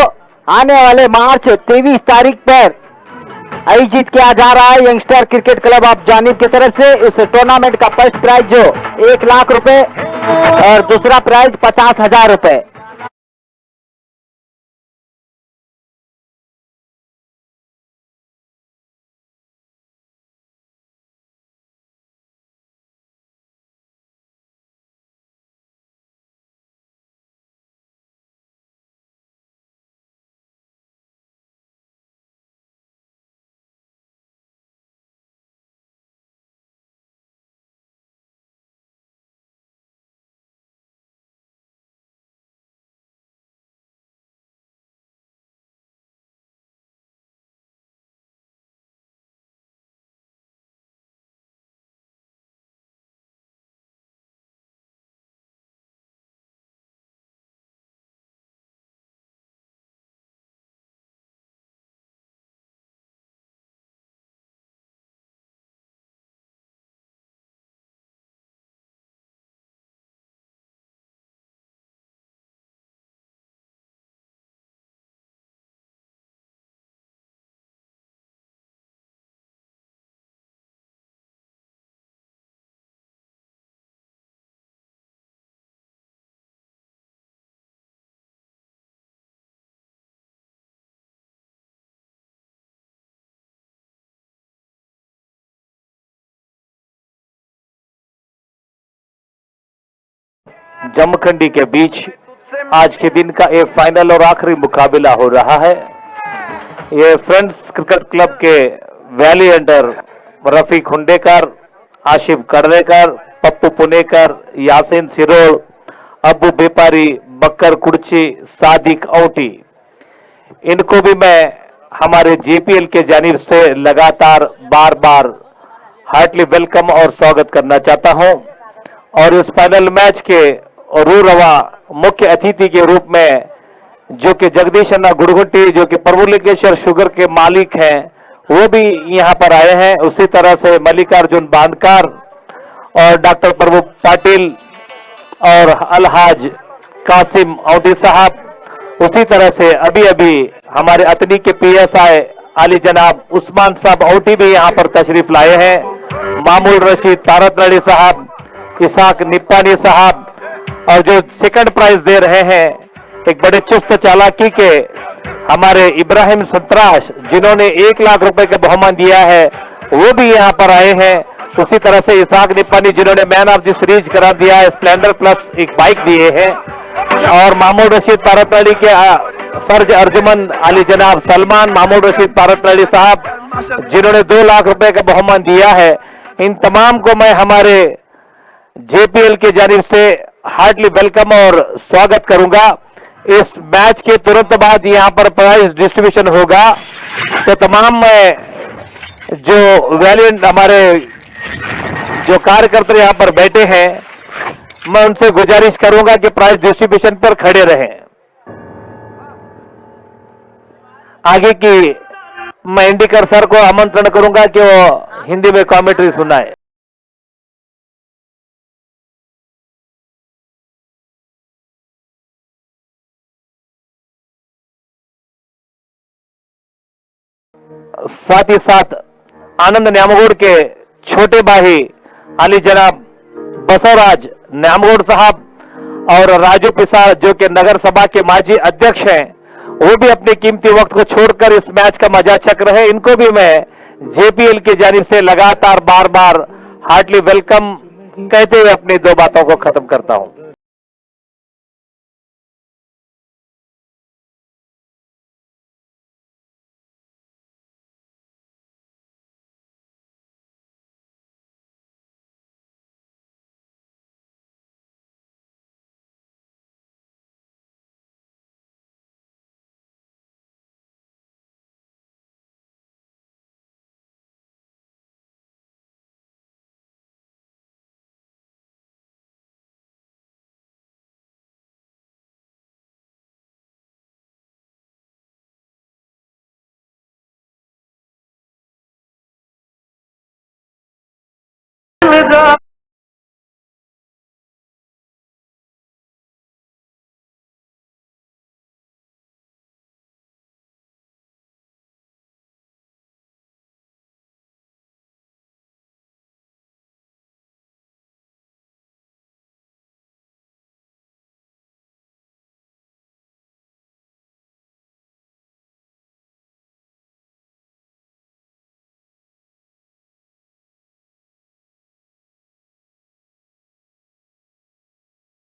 Speaker 7: आने वाले मार्च 23 तारीख पर आयोजित किया जा रहा है यंगस्टर क्रिकेट क्लब ऑफ जानिब की तरफ से। इस टूर्नामेंट का फर्स्ट प्राइज जो 1 लाख रुपए और दूसरा प्राइज 50,000 रुपए।
Speaker 4: जमखंडी के बीच आज के दिन का एक फाइनल और आखिरी मुकाबला हो रहा है। ये फ्रेंड्स क्रिकेट क्लब के वैली अंडर रफी खुंडेकर, आशिफ कर्वेकर, पप्पू पुनेकर, यासीन सिरोल, अबू बेपारी, बकर कुर्ची, सादिक औटी, इनको भी मैं हमारे जेपीएल के जानिब से लगातार बार बार हार्टली वेलकम और स्वागत करना चाहता हूं। और इस फाइनल मैच के रू रवा मुख्य अतिथि के रूप में जो कि जगदीश अन्ना गुड़गुट्टी, जो कि प्रभुलिंगेश्वर शुगर के मालिक हैं, वो भी यहाँ पर आए हैं। उसी तरह से मल्लिकार्जुन बांधकार और डॉक्टर प्रभु पाटिल और अलहाज कासिम औटी साहब, उसी तरह से अभी अभी हमारे अतनी के पीएसआई आली जनाब उस्मान साहब औटी भी यहाँ पर तशरीफ लाए हैं। मामूल रशीद तारतनड़ी साहब, इसाक निप्पानी साहब, और जो सेकंड प्राइज दे रहे हैं एक बड़े चुस्त चालाकी के हमारे इब्राहिम संतराश, जिन्होंने 1 लाख रुपए का बहुमान दिया है, वो भी यहाँ पर आए हैं। उसी तरह से इसाक निप्पानी, जिन्होंने मैन ऑफ द सीरीज करार दिया है, स्प्लेंडर प्लस एक बाइक दिए हैं। और मामूल रशीद तारतनड़ी के फर्ज अर्जुमन अली जनाब सलमान मामूल रशीद तारतनड़ी साहब, जिन्होंने 2 लाख रुपए का बहुमान दिया है। इन तमाम को मैं हमारे जेपीएल के जानिब से हार्टली वेलकम और स्वागत करूंगा। इस मैच के तुरंत बाद यहां पर प्राइज डिस्ट्रीब्यूशन होगा, तो तमाम जो वैलिएंट हमारे जो कार्यकर्ता यहां पर बैठे हैं, मैं उनसे गुजारिश करूंगा कि प्राइज डिस्ट्रीब्यूशन पर खड़े रहें। आगे की मैं इंडिकर सर को आमंत्रण करूंगा कि वो हिंदी में कमेंट्री सुनाए। साथ ही साथ आनंद न्यामगौड़ के छोटे भाई अली जनाब बसवराज न्यामगौड़ साहब और राजू पिसार, जो कि नगर सभा के माजी अध्यक्ष हैं, वो भी अपने कीमती वक्त को छोड़कर इस मैच का मजा चख रहे। इनको भी मैं जेपीएल की जानिब से लगातार बार बार हार्टली वेलकम कहते हुए अपनी 2 बातों को खत्म करता हूं।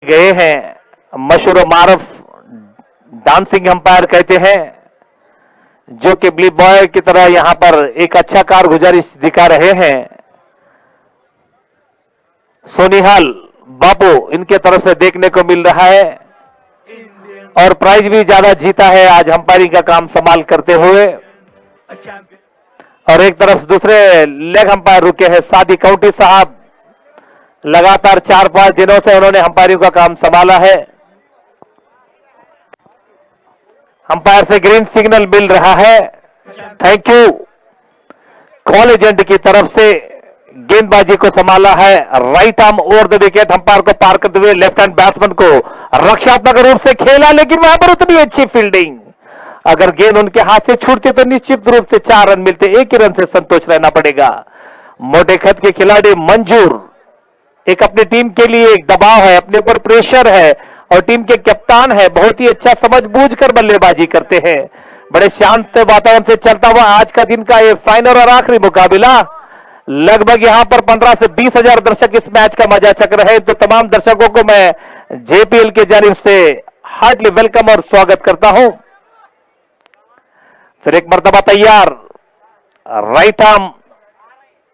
Speaker 4: गए हैं मशहूर मारूफ डांसिंग अंपायर कहते हैं, जो कि ब्ली बॉय की तरह यहां पर एक अच्छा कारगुजारी दिखा रहे हैं। सोनिहाल बाबू इनके तरफ से देखने को मिल रहा है और प्राइज भी ज्यादा जीता है आज अंपायरिंग का काम संभाल करते हुए। और एक तरफ दूसरे लेग अंपायर रुके हैं सादी काउंटी साहब, लगातार 4-5 दिनों से उन्होंने अंपायरिंग का काम संभाला है। अंपायर से ग्रीन सिग्नल मिल रहा है, थैंक यू। कॉल एजेंट की तरफ से गेंदबाजी को संभाला है, right arm over the wicket, umpire को पार करते हुए लेफ्ट हैंड बैट्समैन को रक्षात्मक रूप से खेला, लेकिन वहां पर उतनी अच्छी फील्डिंग। अगर गेंद उनके हाथ से छूटती तो निश्चित रूप से 4 रन मिलते, 1 ही रन से संतोष रहना पड़ेगा। मोटे खत के खिलाड़ी मंजूर एक अपनी टीम के लिए एक दबाव है, अपने ऊपर प्रेशर है और टीम के कप्तान है, बहुत ही अच्छा समझबूझकर बल्लेबाजी करते हैं। बड़े शांत वातावरण से चलता हुआ आज का दिन का ये फाइनल और आखिरी मुकाबला। लगभग यहां पर 15 से 20 हजार दर्शक इस मैच का मजा चक रहे हैं। तो तमाम दर्शकों को मैं जेपीएल के जानिब से हार्टली वेलकम और स्वागत करता हूं। फिर एक मर्तबा तैयार, right arm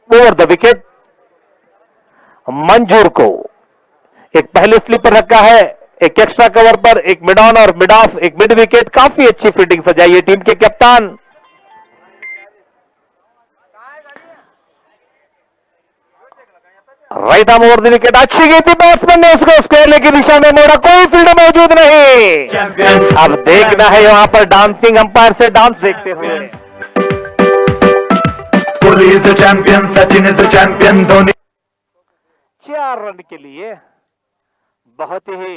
Speaker 4: over the wicket, मंजूर को एक पहले स्लीपर रखा है, एक एक्स्ट्रा कवर पर, एक मिड ऑन और मिड ऑफ, एक मिड विकेट। काफी अच्छी फील्डिंग सजाई है टीम के कप्तान। Right arm over the wicket, अच्छी गई थी, बैट्समैन ने उसको स्क्वायर की दिशा में मोड़ा, कोई फील्ड मौजूद नहीं। अब देखना है वहां पर डांसिंग अंपायर से डांस देखते हुए।
Speaker 3: Kohli is the champion, Sachin is the champion, Dhoni
Speaker 4: 4 run के लिए बहुत ही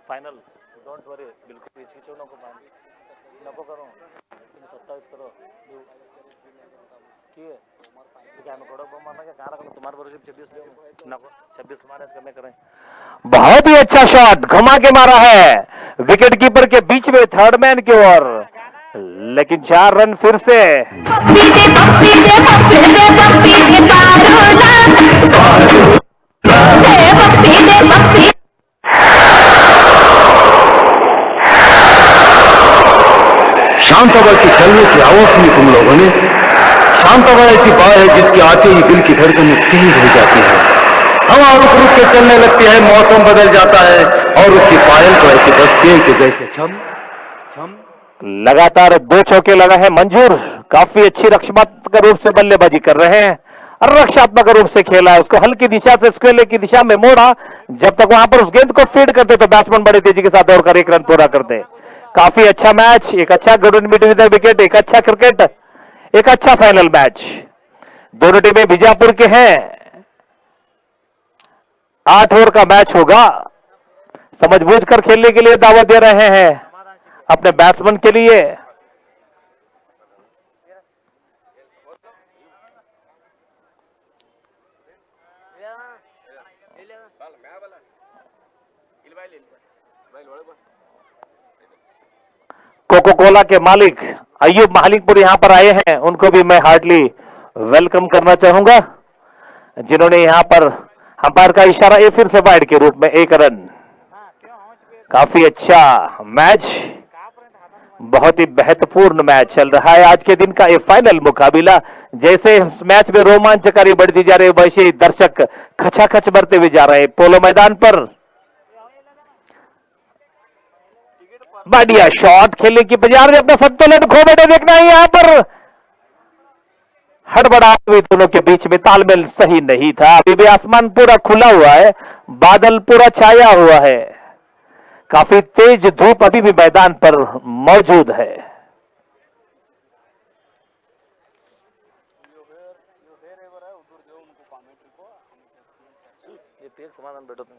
Speaker 4: फाइनल, डोंट वरी, बिल्कुल हिचकिचो नको, नको करो, 27 करो तुम्हारे बरोबर 26 नको, 26 तुम्हारे कमे करें। बहुत ही अच्छा शॉट घुमा के मारा है विकेट कीपर के बीच में, थर्ड मैन की ओर, लेकिन 4 रन फिर से।
Speaker 8: शांतवा की चलने की आवाज सुनी तुम लोगों ने। शांतवा ऐसी बात है जिसके आते ही दिल की धड़कनें तेज हो जाती है, हवा रुक रुक के चलने लगती है, मौसम बदल जाता है और उसकी पायल को ऐसे बजती है कि जैसे छम छम।
Speaker 4: लगातार 2 चौके लगा है मंजूर, काफी अच्छी रक्षात्मक रूप से बल्लेबाजी कर रहे हैं और रक्षात्मक रूप से खेला है, उसको हल्की दिशा से स्क्वेयर की दिशा में मोड़ा। जब तक वहां पर उस गेंद को फीड करते तो बैट्समैन बड़ी तेजी के साथ दौड़कर 1 रन पूरा करते। काफी अच्छा मैच, एक अच्छा गुड बिटवीन द विकेट, एक अच्छा क्रिकेट, एक अच्छा फाइनल मैच। दोनों टीमें बीजापुर के हैं। 8 ओवर का मैच होगा, समझबूझ कर खेलने के लिए दावत दे रहे हैं अपने बैट्समैन के लिए। कोको कोला के मालिक अयूब मालिकपुर यहां पर आए हैं, उनको भी मैं हार्डली वेलकम करना चाहूंगा, जिन्होंने यहां पर अंपायर का इशारा ये फिर से वाइड के रूप में 1 रन। काफी अच्छा मैच, बहुत ही महत्वपूर्ण मैच चल रहा है आज के दिन का ये फाइनल मुकाबला। जैसे इस मैच में रोमांचकारी बढ़ती जा रही है वैसे ही दर्शक खचाखच भरते हुए जा रहे हैं पोलो मैदान पर। बढ़िया शॉट खेलने की बाजार में अपना संतुलन खो बैठे, देखना है यहां पर हड़बड़ाहट हुई, दोनों के बीच में तालमेल सही नहीं था। अभी भी आसमान पूरा खुला हुआ है, बादल पूरा छाया हुआ है, काफी तेज धूप अभी भी मैदान पर मौजूद है। ये समाधान बैठो तुम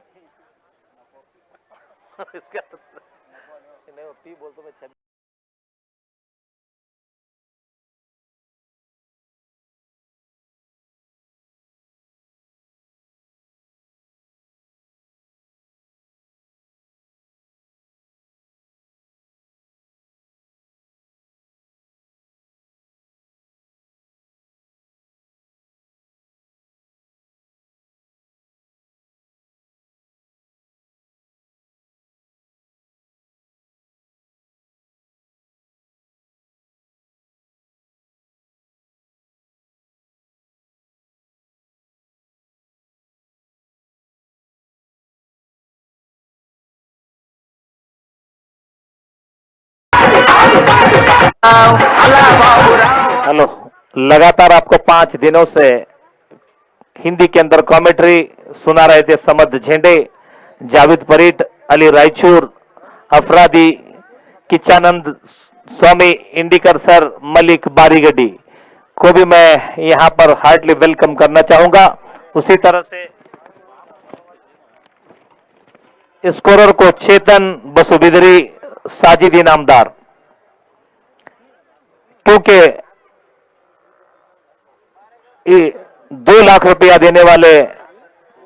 Speaker 4: इसका नहीं होती बोल तो मैं हेलो, लगातार आपको 5 दिनों से हिंदी के अंदर कमेंट्री सुना रहे थे समद झेंडे, जावेद परीट, अली रायचूर, अफरादी, किच्चानंद स्वामी, इंडिकर सर, मलिक बारीगड्डी को भी मैं यहां पर हार्डली वेलकम करना चाहूंगा। उसी तरह से स्कोरर को चेतन बसुबिदरी, साजिद इनामदार, क्योंकि 2 लाख रुपया देने वाले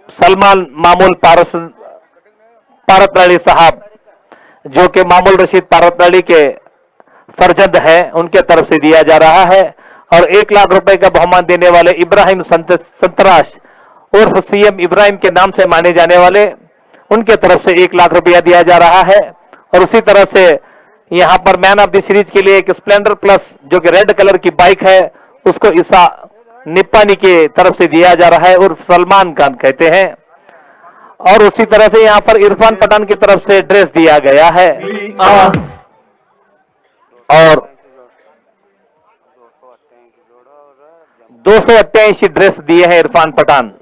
Speaker 4: सलमान मामूल पारतनाड़ी साहब, जो कि मामूल रशीद पारतनाड़ी के फर्जंद हैं, उनके तरफ से दिया जा रहा है। और 1 लाख रुपए का बहुमान देने वाले इब्राहिम संतराश उर्फ सीएम इब्राहिम के नाम से माने जाने वाले, उनके तरफ से 1 लाख रुपया दिया जा रहा है। और उसी तरह से यहां पर मैन ऑफ द सीरीज के लिए एक स्प्लेंडर प्लस जो कि रेड कलर की बाइक है, उसको ईसा निप्पानी की तरफ से दिया जा रहा है, उर्फ सलमान खान कहते हैं। और उसी तरह से यहां पर इरफान पठान की तरफ से ड्रेस दिया गया है और 288 ड्रेस दिए हैं इरफान पठान।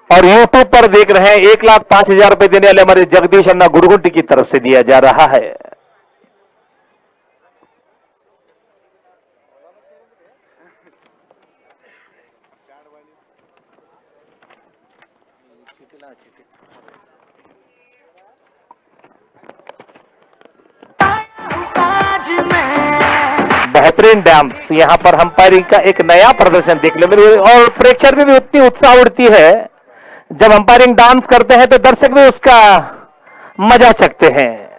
Speaker 4: और यूट्यूब पर देख रहे हैं 1,05,000 रुपए देने वाले हमारे जगदीश अन्ना गुरगुंटी की तरफ से दिया जा रहा है। बेहतरीन डांस, यहां पर अंपायरिंग का एक नया प्रदर्शन देखने में और प्रेक्षक में भी उतनी उत्साह उड़ती है जब अंपायरिंग डांस करते हैं तो दर्शक भी उसका मजा चखते हैं।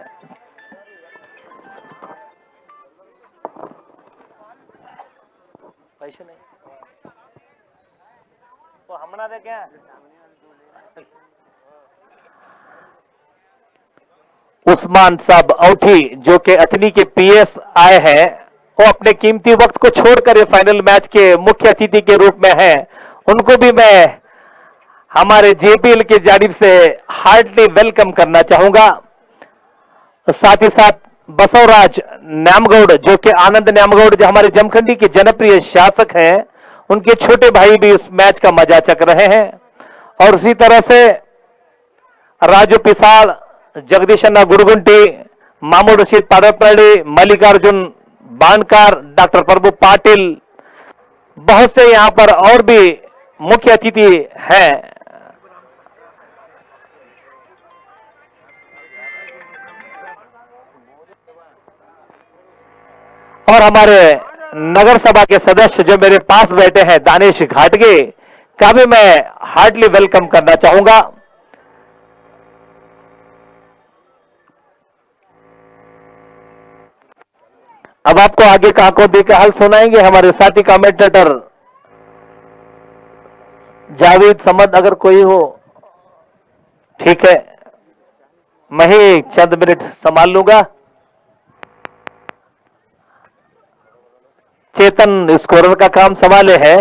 Speaker 4: पैसे नहीं तो हमना दे क्या उस्मान साहब औठी जो कि अठनी के पीएस आए हैं, वो अपने कीमती वक्त को छोड़कर ये फाइनल मैच के मुख्य अतिथि के रूप में हैं। उनको भी मैं हमारे जेपीएल की जानिब से हार्डली वेलकम करना चाहूंगा। साथ ही साथ बसवराज न्यामगौड़ जो कि आनंद न्यामगौड़ जो हमारे जमखंडी के जनप्रिय शासक हैं, उनके छोटे भाई भी उस मैच का मजा चख रहे हैं। और उसी तरह से राजू पिसाड़, जगदीश अन्ना गुरगुंटी, मामूद रशीद पारतनाड़ी, मल्लिकार्जुन बाणकार, डॉक्टर प्रभु पाटिल, बहुत से यहां पर और भी मुख्य अतिथि हैं। और हमारे नगर सभा के सदस्य जो मेरे पास बैठे हैं, दानिश घाटगे का भी मैं हार्डली वेलकम करना चाहूंगा। अब आपको आगे का आंखों देखकर हाल सुनाएंगे हमारे साथी कमेंटेटर जावेद समद, अगर कोई हो ठीक है, मैं ही चंद मिनट संभाल लूंगा। चेतन स्कोरर का काम संभाले है।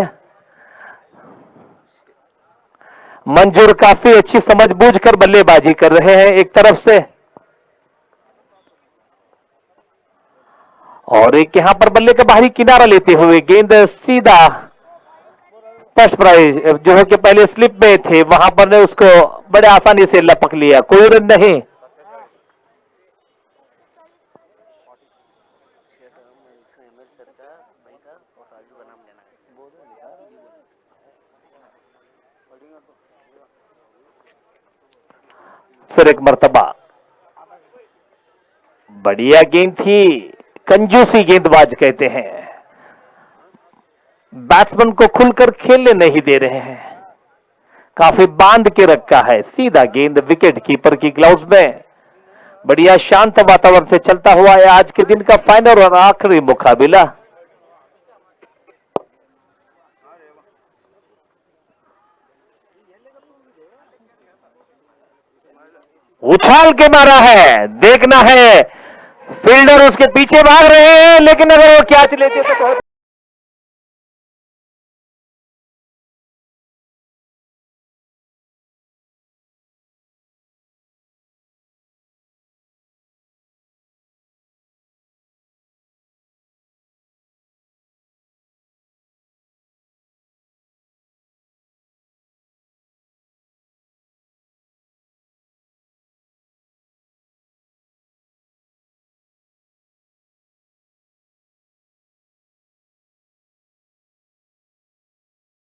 Speaker 4: मंजूर काफी अच्छी समझबूझ कर बल्लेबाजी कर रहे हैं एक तरफ से, और एक यहां पर बल्ले का बाहरी किनारा लेते हुए गेंद सीधा फर्स्ट प्राइज जो है कि पहले स्लिप में थे वहां पर ने उसको बड़े आसानी से लपक लिया, कोई रन नहीं। फिर एक मर्तबा बढ़िया गेंद थी, कंजूसी गेंदबाज कहते हैं, बैट्समैन को खुलकर खेलने नहीं दे रहे हैं, काफी बांध के रखा है। सीधा गेंद विकेट कीपर की ग्लव्स में। बढ़िया शांत वातावरण से चलता हुआ है आज के दिन का फाइनल और आखिरी मुकाबला। उछाल के मारा है, देखना है फील्डर उसके पीछे भाग रहे हैं, लेकिन अगर वो कैच लेते तो बहुत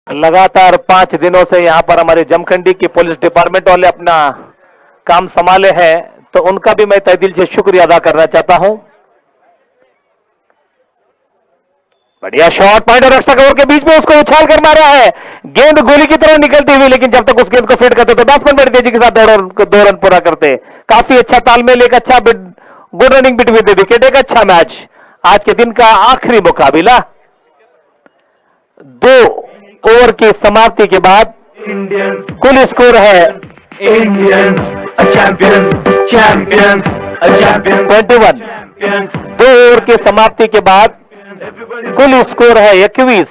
Speaker 4: लगातार 5 दिनों से यहां पर हमारे जमखंडी की पुलिस डिपार्टमेंट वाले अपना काम संभाले हैं, तो उनका भी मैं तहे दिल से शुक्रिया अदा करना चाहता हूं। बढ़िया शॉट, पॉइंट और एक्स्ट्रा कवर के बीच में उसको उछाल कर मारा है, गेंद गोली की तरह निकलती हुई, लेकिन जब तक उस गेंद को फीड करते तो बैट्समैन बड़ी तेजी के साथ 2 रन पूरा करते। काफी अच्छा तालमेल, एक अच्छा good running between the wicket, एक अच्छा मैच। आज के दिन का आखिरी मुकाबला 2 ओवर की समाप्ति के बाद कुल स्कोर है
Speaker 8: चैंपियंस
Speaker 4: 21। 2 ओवर की समाप्ति के बाद कुल स्कोर है 21।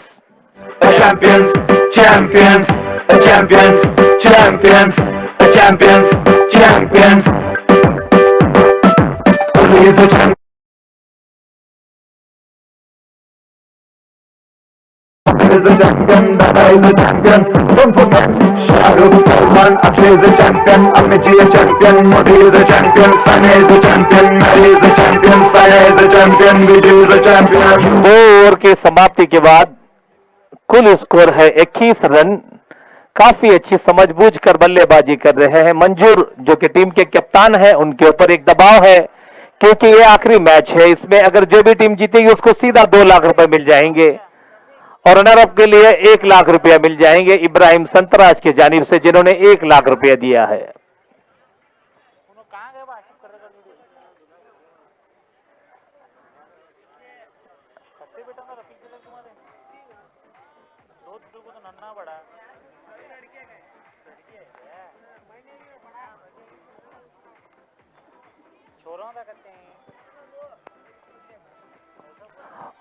Speaker 8: Champions champions champions champions champions champions is the champion, Dada is the champion. Don't forget, Shahrukh, Salman, Akshay is the champion, Amici is the champion, Modi is the champion, Sana is the champion, Mary is the champion, Saya is the champion, Vijay is the champion.
Speaker 4: 2 over की समाप्ति के बाद कुल स्कोर है 21 रन। काफी अच्छी समझबूझ कर बल्लेबाजी कर रहे हैं मंजूर, जो कि टीम के कप्तान हैं। उनके ऊपर एक दबाव है क्योंकि ये आखिरी मैच है, इसमें अगर जो भी टीम जीतेगी उसको सीधा 2 लाख रुपए मिल जाएंगे और रनर-अप के लिए 1 लाख रुपया मिल जाएंगे इब्राहिम संतराज की जानिब से, जिन्होंने 1 लाख रुपया दिया है।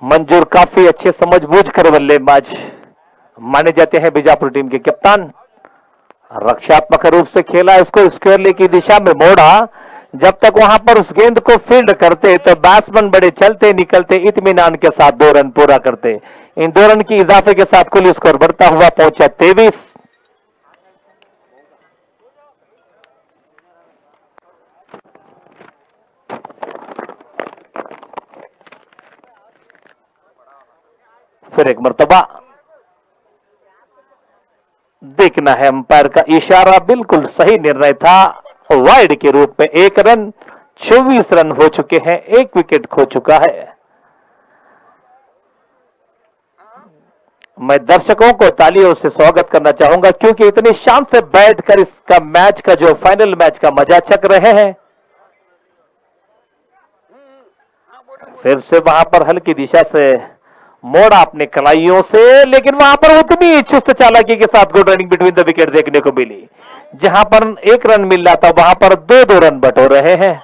Speaker 4: मंजूर काफी अच्छे समझबूझ कर बल्लेबाज माने जाते हैं। बीजापुर टीम के कप्तान रक्षात्मक रूप से खेला, इसको स्क्वायर की दिशा में मोड़ा। जब तक वहां पर उस गेंद को फील्ड करते तो बैट्समैन बड़े चलते निकलते इत्मीनान के साथ 2 रन पूरा करते। इन 2 रन की इजाफे के साथ कुल स्कोर बढ़ता हुआ पहुंचा 23। फिर एक मर्तबा देखना है, अंपायर का इशारा बिल्कुल सही निर्णय था। वाइड के रूप में 1 रन, 24 रन हो चुके हैं, 1 विकेट खो चुका है। मैं दर्शकों को तालियों से स्वागत करना चाहूंगा क्योंकि इतनी शांत से बैठकर इसका मैच का जो फाइनल मैच का मजा चख रहे हैं। फिर से वहां पर हल्की दिशा से मोड़ा अपने कलाइयों से, लेकिन वहां पर उतनी चुस्त चालाकी के साथ good running between the wicket देखने को मिली। जहां पर 1 रन मिल रहा था वहां पर 2-2 रन बटोर रहे हैं।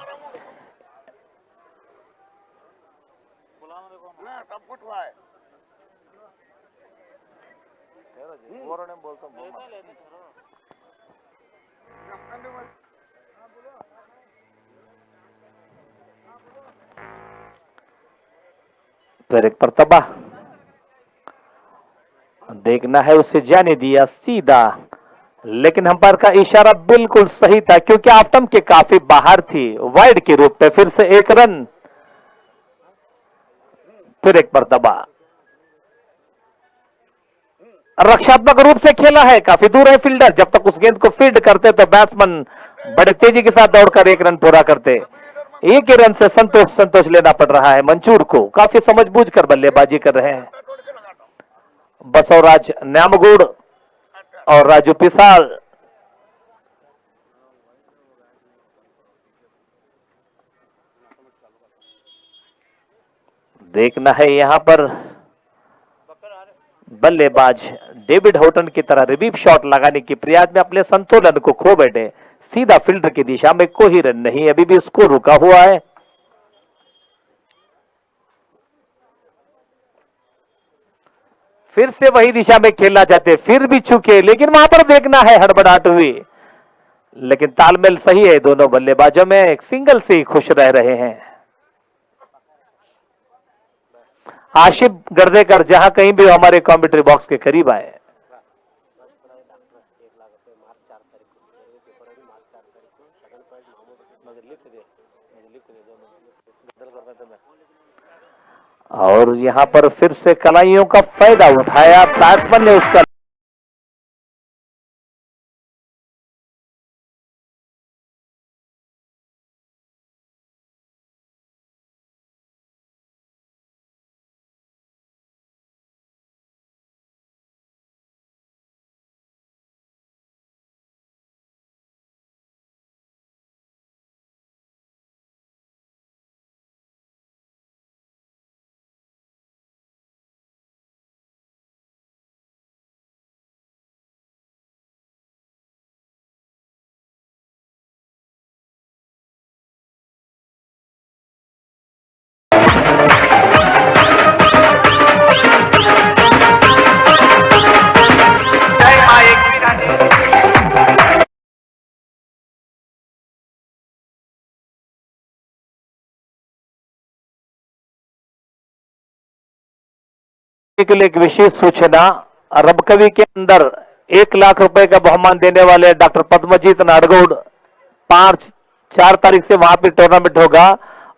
Speaker 4: फिर एक परतबा देखना है, उसे जाने दिया सीधा, लेकिन अंपायर का इशारा बिल्कुल सही था क्योंकि ऑफ के काफी बाहर थी। वाइड के रूप में फिर से एक रन। फिर एक परतबा रक्षात्मक रूप से खेला है, काफी दूर है फील्डर। जब तक उस गेंद को फील्ड करते तो बैट्समैन बड़े तेजी के साथ दौड़कर एक रन पूरा करते। एक ही रन से संतोष लेना पड़ रहा है मंजूर को। काफी समझबूझ कर बल्लेबाजी कर रहे हैं बसवराज न्यामगुड़ और राजू पिसाल। देखना है यहां पर बल्लेबाज डेविड होटन की तरह रिवीव शॉट लगाने की प्रयास में अपने संतुलन को खो बैठे। सीधा फील्डर की दिशा में कोई रन नहीं, अभी भी स्कोर रुका हुआ है। फिर से वही दिशा में खेलना चाहते, फिर भी चूके, लेकिन वहां पर देखना है हड़बड़ाहट हुई, लेकिन तालमेल सही है दोनों बल्लेबाजों में। एक सिंगल से ही खुश रह रहे हैं। आशिफ गर्देकर जहां कहीं भी हमारे कमेंट्री बॉक्स के करीब आए। और यहां पर फिर से कलाइयों का फायदा उठाया बैट्समैन ने उसका। के लिए एक विशेष सूचना, रबकवी के अंदर 1 लाख रुपए का बहुमान देने वाले डॉक्टर पद्मजीत नाडगौड़ 4 तारीख से वहां पर टूर्नामेंट होगा।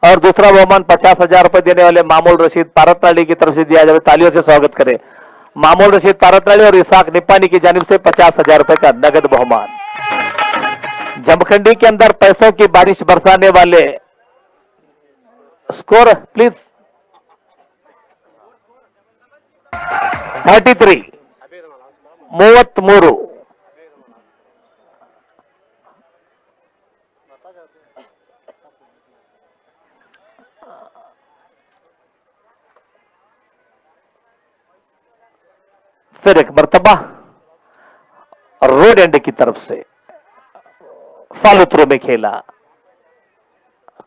Speaker 4: और दूसरा बहुमान 50,000 रुपए देने वाले मामूल रशीद पारतनाली की तरफ से दिया जाए। तालियों से स्वागत करें मामूल रशीद पारतनाली और इसाक निपानी की जानिब से 50,000 रुपए का नगद बहुमान। जमखंडी के अंदर पैसों की बारिश बरसाने वाले, स्कोर प्लीज 33 33। फिर एक मर्तबा रोड एंड की तरफ से फॉलो थ्रो में खेला,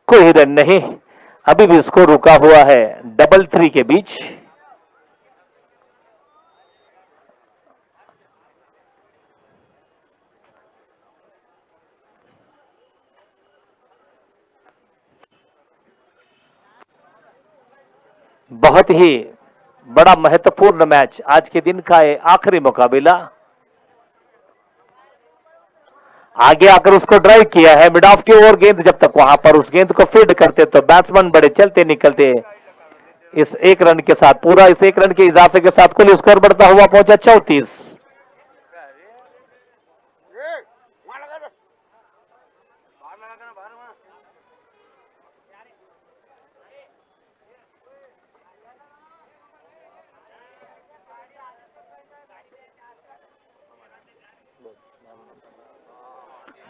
Speaker 4: कोई रन नहीं, अभी भी स्कोर रुका हुआ है 3-3 के बीच। बहुत ही बड़ा महत्वपूर्ण मैच आज के दिन का है, आखिरी मुकाबला। आगे आकर उसको ड्राइव किया है मिड ऑफ की ओवर गेंद। जब तक वहां पर उस गेंद को फील्ड करते तो बैट्समैन बड़े चलते निकलते। इस 1 रन के साथ, पूरा इस 1 रन के इजाफे के साथ कुल स्कोर बढ़ता हुआ पहुंचा 34।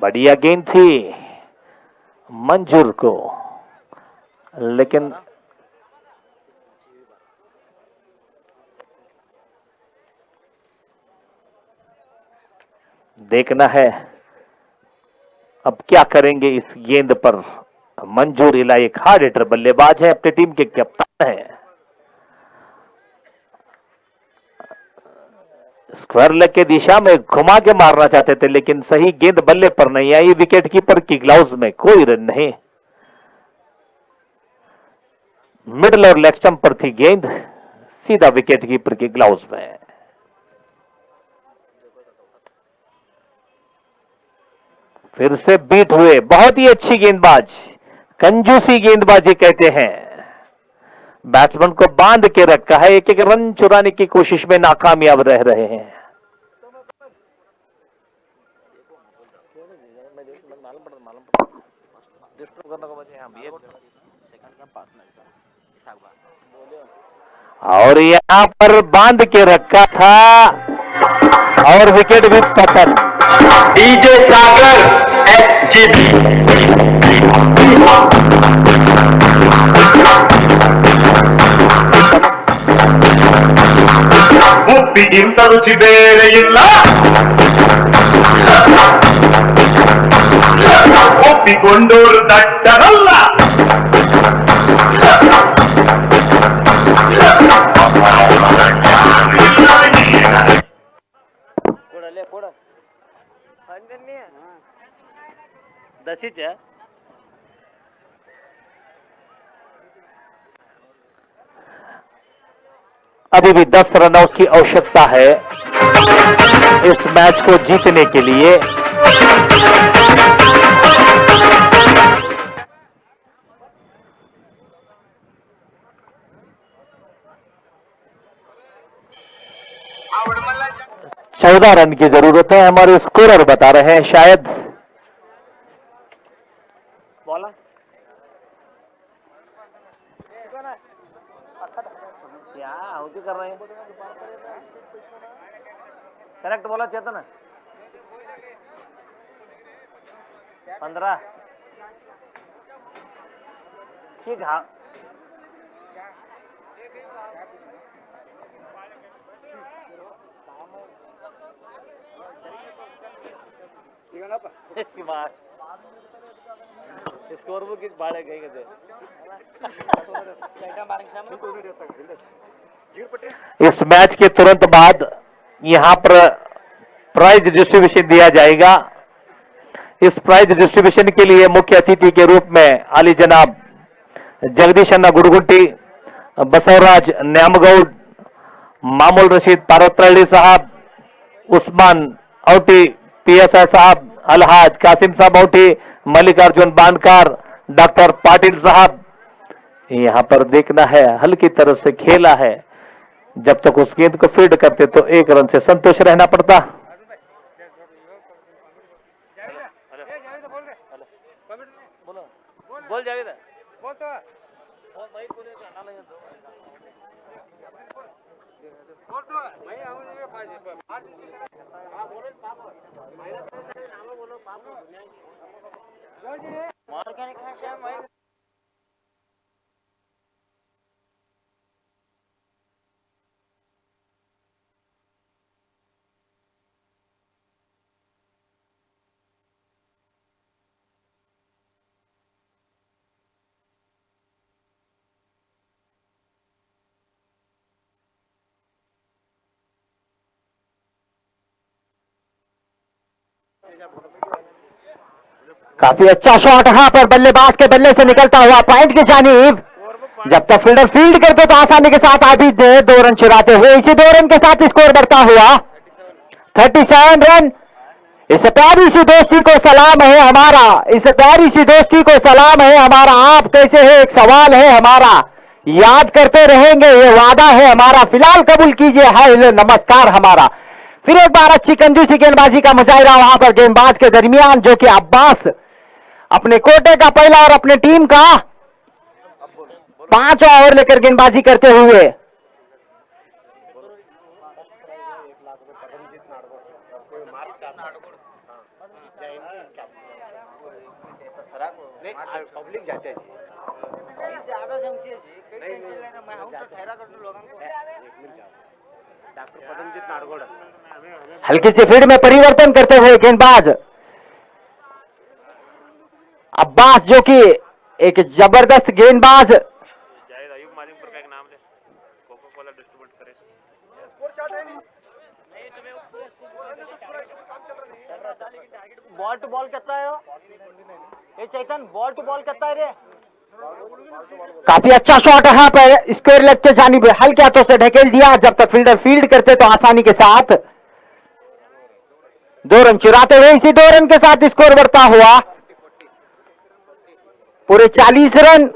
Speaker 4: बढ़िया गेंद थी मंजूर को, लेकिन देखना है अब क्या करेंगे इस गेंद पर। मंजूर इला एक हार्ड हिटर बल्लेबाज है, अपनी टीम के कप्तान है। स्क्वायर लेग की दिशा में घुमा के मारना चाहते थे, लेकिन सही गेंद बल्ले पर नहीं आई। विकेट कीपर की ग्लव्स में कोई रन नहीं। मिडल और लेग स्टंप पर थी गेंद, सीधा विकेट कीपर की ग्लव्स में। फिर से बीट हुए। बहुत ही अच्छी गेंदबाज, कंजूसी गेंदबाजी कहते हैं। बैट्समैन को बांध के रखा है, एक एक रन चुराने की कोशिश में नाकामयाब रह रहे हैं। और यहां पर बांध के रखा था और विकेट भी पतन।
Speaker 3: डीजे सागर SGB ಮುಪ್ಪಿಗಿಂತ ರುಚಿ ಬೇರೆ ಇಲ್ಲ, ಒಪ್ಪಿಕೊಂಡೋರು ದಟ್ಟರಲ್ಲ.
Speaker 4: अभी भी 10 रनों की आवश्यकता है इस मैच को जीतने के लिए। चौदह रन की जरूरत है, हमारे स्कोरर बता रहे हैं। शायद बोला क्या होती कर रहे हैं, करेक्ट बोला चेतन। 15 ठीक है। इसकी बात स्कोर बुक किस भाड़े गई गए। इस मैच के तुरंत बाद यहां पर प्राइज डिस्ट्रीब्यूशन दिया जाएगा। इस प्राइज डिस्ट्रीब्यूशन के लिए मुख्य अतिथि के रूप में आली जनाब जगदीश अन्ना गुड़गुंटी, बसवराज न्यामगौड, मामूल रशीद पारोत्रल्ली साहब, उस्मान औटी PSI साहब, अलहाज कासिम साहब औटी, मल्लिकार्जुन बानकार, डॉक्टर पाटिल साहब। यहां पर देखना है, हल्की तरह से खेला है। जब तक उस गेंद को फील्ड करते तो 1 रन से संतोष रहना पड़ता। बोल जावेद बोल तो भाई बोले बोल तो भाई आऊंगे बोलो पापा मार के खा शाम भाई।
Speaker 1: काफी अच्छा शॉट यहां पर बल्लेबाज के बल्ले से निकलता हुआ पॉइंट की जानिब। जब तक फील्डर फील्ड करते तो आसानी के साथ आबिद 2 रन चुराते हुए इसी 2 रन के साथ स्कोर बढ़ता हुआ 37 रन। इस प्यारी सी दोस्ती को सलाम है हमारा, इस प्यारी सी दोस्ती को सलाम है हमारा। आप कैसे है एक सवाल है हमारा, याद करते रहेंगे ये वादा है हमारा। फिलहाल कबूल कीजिए हाय नमस्कार हमारा। फिर एक बार अच्छी कंजूसी गेंदबाजी का मुजाहिरा वहां पर गेंदबाज के दरमियान, जो कि अब्बास अपने कोटे का पहला और अपने टीम का 5वां ओवर लेकर गेंदबाजी करते हुए
Speaker 2: पब्लिक जाते
Speaker 1: हल्की सी फील्ड में परिवर्तन करते हुए गेंदबाज अब्बास, जो कि एक जबरदस्त गेंदबाज।
Speaker 2: बॉल टू बॉल कितना है ये चैतन बॉल टू बॉल कितना है रे
Speaker 7: काफी अच्छा शॉट है यहाँ पर स्क्वायर लेग के जानिब हल्के हाथों से ढकेल दिया। जब तक फील्डर फील्ड करते तो आसानी के साथ 2 रन चुराते हुए इसी 2 रन के साथ स्कोर बढ़ता हुआ पूरे 40 रन।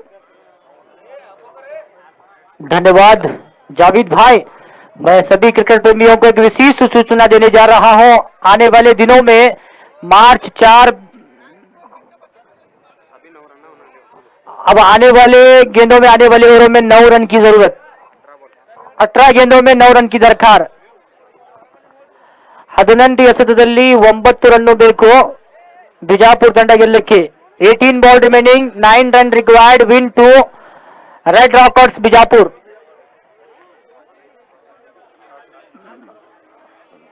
Speaker 7: धन्यवाद जावेद भाई। मैं सभी क्रिकेट प्रेमियों को एक विशेष सूचना देने जा रहा हूं। आने वाले दिनों में मार्च 4 अब आने वाले गेंदों में आने वाले ओवरों में 9 रन की जरूरत, 18 गेंदों में 9 रन की दरकार। 18 ಎಸೆತದಲ್ಲಿ 9 ರನ್ ಬೇಕು ಬಿಜಾಪುರ ತಂಡ ಗೆಲ್ಲಕ್ಕೆ। 18 ball remaining, 9 run required, win to Red rockers Bijapur.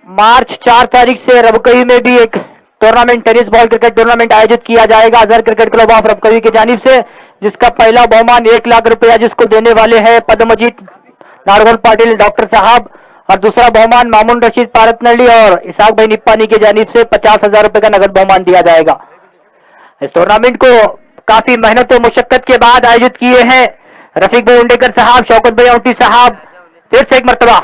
Speaker 7: मार्च 4 तारीख से रबकई में भी एक tournament, tennis ball cricket tournament आयोजित किया जाएगा अजहर क्रिकेट क्लब ऑफ रबकई की जानिब से, जिसका पहला बहुमान 1 लाख रुपया जिसको देने वाले हैं पद्मजीत नारगोल पाटिल डॉक्टर साहब, और दूसरा बहुमान मामून रशीद पारतनल्ली और इसाक भाई निप्पानी की जानिब से 50,000 रुपए का नगद बहुमान दिया जाएगा। इस टूर्नामेंट को काफी मेहनत और मुशक्कत के बाद आयोजित किए हैं रफीक भाई उंडेकर साहब, शौकत भाई औटी साहब, फिर से एक मरतबा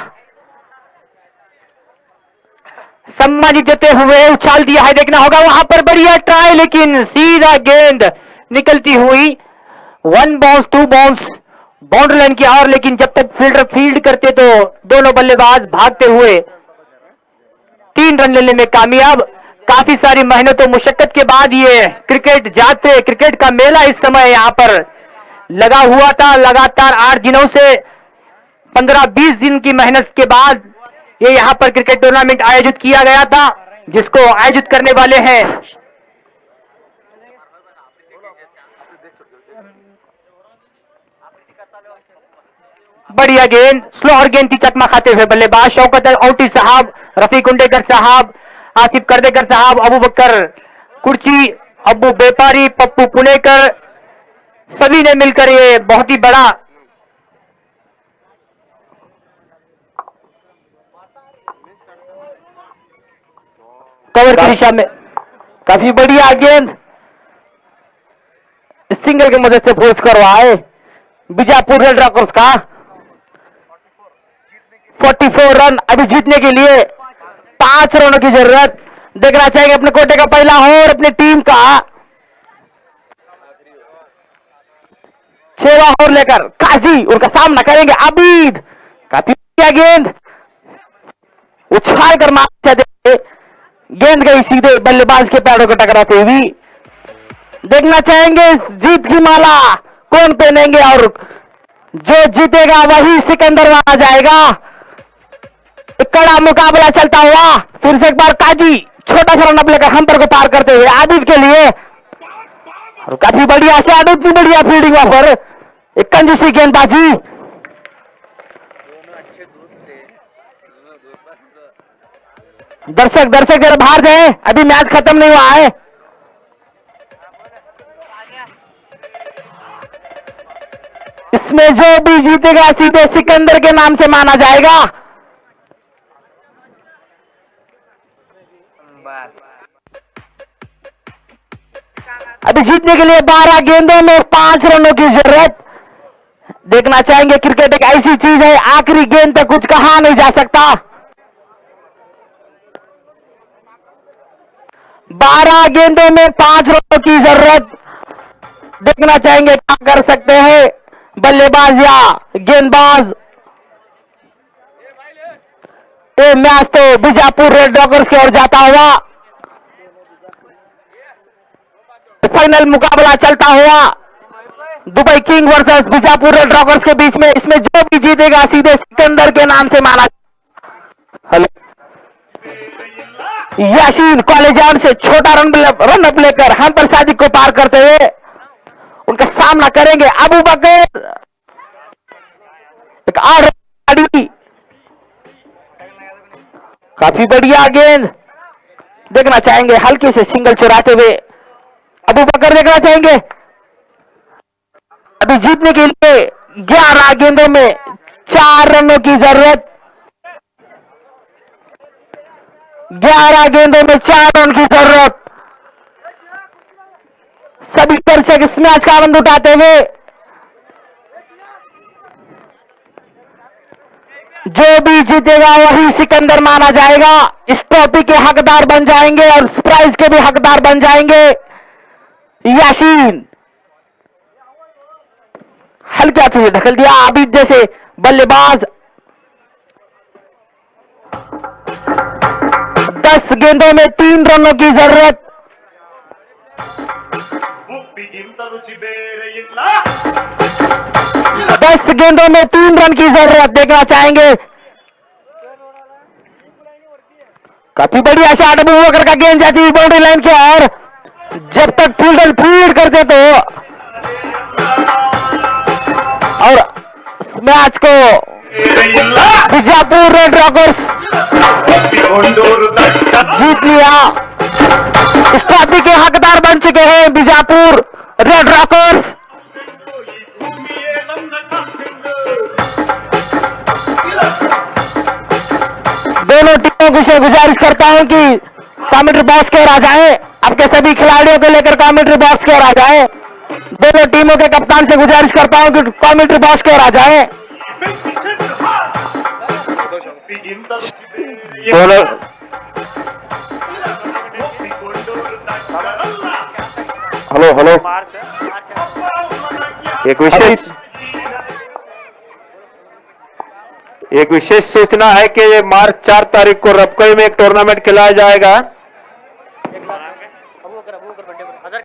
Speaker 7: सम्मानित देते हुए उछाल दिया है। देखना होगा वहां पर बढ़िया ट्राई, लेकिन सीधा गेंद निकलती हुई 1 बाउंस 2 बाउंस बाउंड्री लाइन की ओर, लेकिन जब तक फील्डर फील्ड करते तो दोनों बल्लेबाज भागते हुए 3 रन लेने में कामयाब। काफी सारी मेहनत और मुशक्कत के बाद ये क्रिकेट जाते, क्रिकेट का मेला इस समय यहां पर लगा हुआ था। लगातार 8 दिनों से 15-20 दिन की मेहनत के बाद ये यहां पर क्रिकेट टूर्नामेंट आयोजित किया गया था, जिसको आयोजित करने वाले हैं बढ़िया गेंद, स्लोअर गेंद की चकमा खाते हुए बल्लेबाज शौकत औटी साहब, रफीक उंडेकर साहब, आसिफ करदेकर साहब, अबू बकर कुर्ची, अब्बू बेपारी, पप्पू पुणेकर, सभी ने मिलकर ये बहुत ही बड़ा कवर की दिशा में काफी बढ़िया गेंद सिंगल की मदद से फोर्स करवाए बीजापुर रेड रॉकर्स का। 44 रन अभी जीतने के लिए 5 रनों की जरूरत। देखना चाहेंगे अपने कोटे का पहला और अपनी टीम का 6वां ओवर लेकर काजी उनका सामना करेंगे। आबिद काफी बढ़िया गेंद उछाल कर मार दे, गेंद गई सीधे बल्लेबाज के पैरों को टकराते हुए। देखना चाहेंगे जीत की माला कौन पहनेंगे और जो जीतेगा वही सिकंदर आ जाएगा। कड़ा मुकाबला चलता हुआ फिर से एक बार काजी छोटा सा रन लेकर हंपर को पार करते हुए आबिद के लिए, और काफी बढ़िया से आबिद की बढ़िया फील्डिंग वहां पर एक कंजूसी गेंदबाजी। दर्शक जरा बाहर जाए, अभी मैच खत्म नहीं हुआ है। इसमें जो भी जीतेगा सीधे सिकंदर के नाम से माना जाएगा। अभी जीतने के लिए 12 गेंदों में 5 रनों की जरूरत। देखना चाहेंगे क्रिकेट एक ऐसी चीज है, आखिरी गेंद तक कुछ कहा नहीं जा सकता। 12 गेंदों में 5 रनों की जरूरत। देखना चाहेंगे क्या कर सकते हैं बल्लेबाज या गेंदबाज। ये मैच तो बीजापुर रेड रॉकर्स की ओर जाता हुआ फाइनल मुकाबला चलता हुआ Dubai king versus Bijapur red rockers के बीच में। इसमें जो भी जीतेगा सीधे सिकंदर के नाम से माना। हेलो यासीन कॉलेजान से छोटा रन अप लेकर हम पर सादिक को पार करते हुए उनका सामना करेंगे अबू बकर। एक 8 रन, काफी बढ़िया गेंद। देखना चाहेंगे हल्के से सिंगल चुराते हुए अबू बकर। देखना चाहेंगे अभी जीतने के लिए 11 गेंदों में 4 रनों की जरूरत।
Speaker 1: 11 गेंदों में 4 रन की जरूरत। सभी दर्शक इस मैच का आनंद उठाते हुए जो भी जीतेगा वही सिकंदर माना जाएगा, इस ट्रॉफी के हकदार बन जाएंगे और इस प्राइज के भी हकदार बन जाएंगे। यासीन हल्के हाथों से ढकल दिया, आबिद जैसे बल्लेबाज। 10 गेंदों में 3 रनों की जरूरत। 10 गेंदों में 3 रन की जरूरत देखना चाहेंगे। काफी बढ़िया शॉट अबू बकर का गेंद जाती हुई बाउंड्री लाइन के और जब तक फील्डर फील्ड करते तो और मैच को बीजापुर रेड रॉकर्स जीत लिया। इस ट्रॉफी के हकदार बन चुके हैं बीजापुर रेड रॉकर्स। दोनों टीमों को से गुजारिश करता हूं कि कमेंट्री बॉक्स की ओर आ जाएं, आपके सभी खिलाड़ियों को लेकर कमेंट्री बॉक्स की ओर आ जाएं। दोनों टीमों के कप्तान से गुजारिश करता हूं कि कमेंट्री बॉक्स की ओर आ जाएं।
Speaker 4: दोनों हेलो हेलो, एक विशेष सूचना है कि ये मार्च 4 तारीख को रपकई में एक टूर्नामेंट खिलाया जाएगा।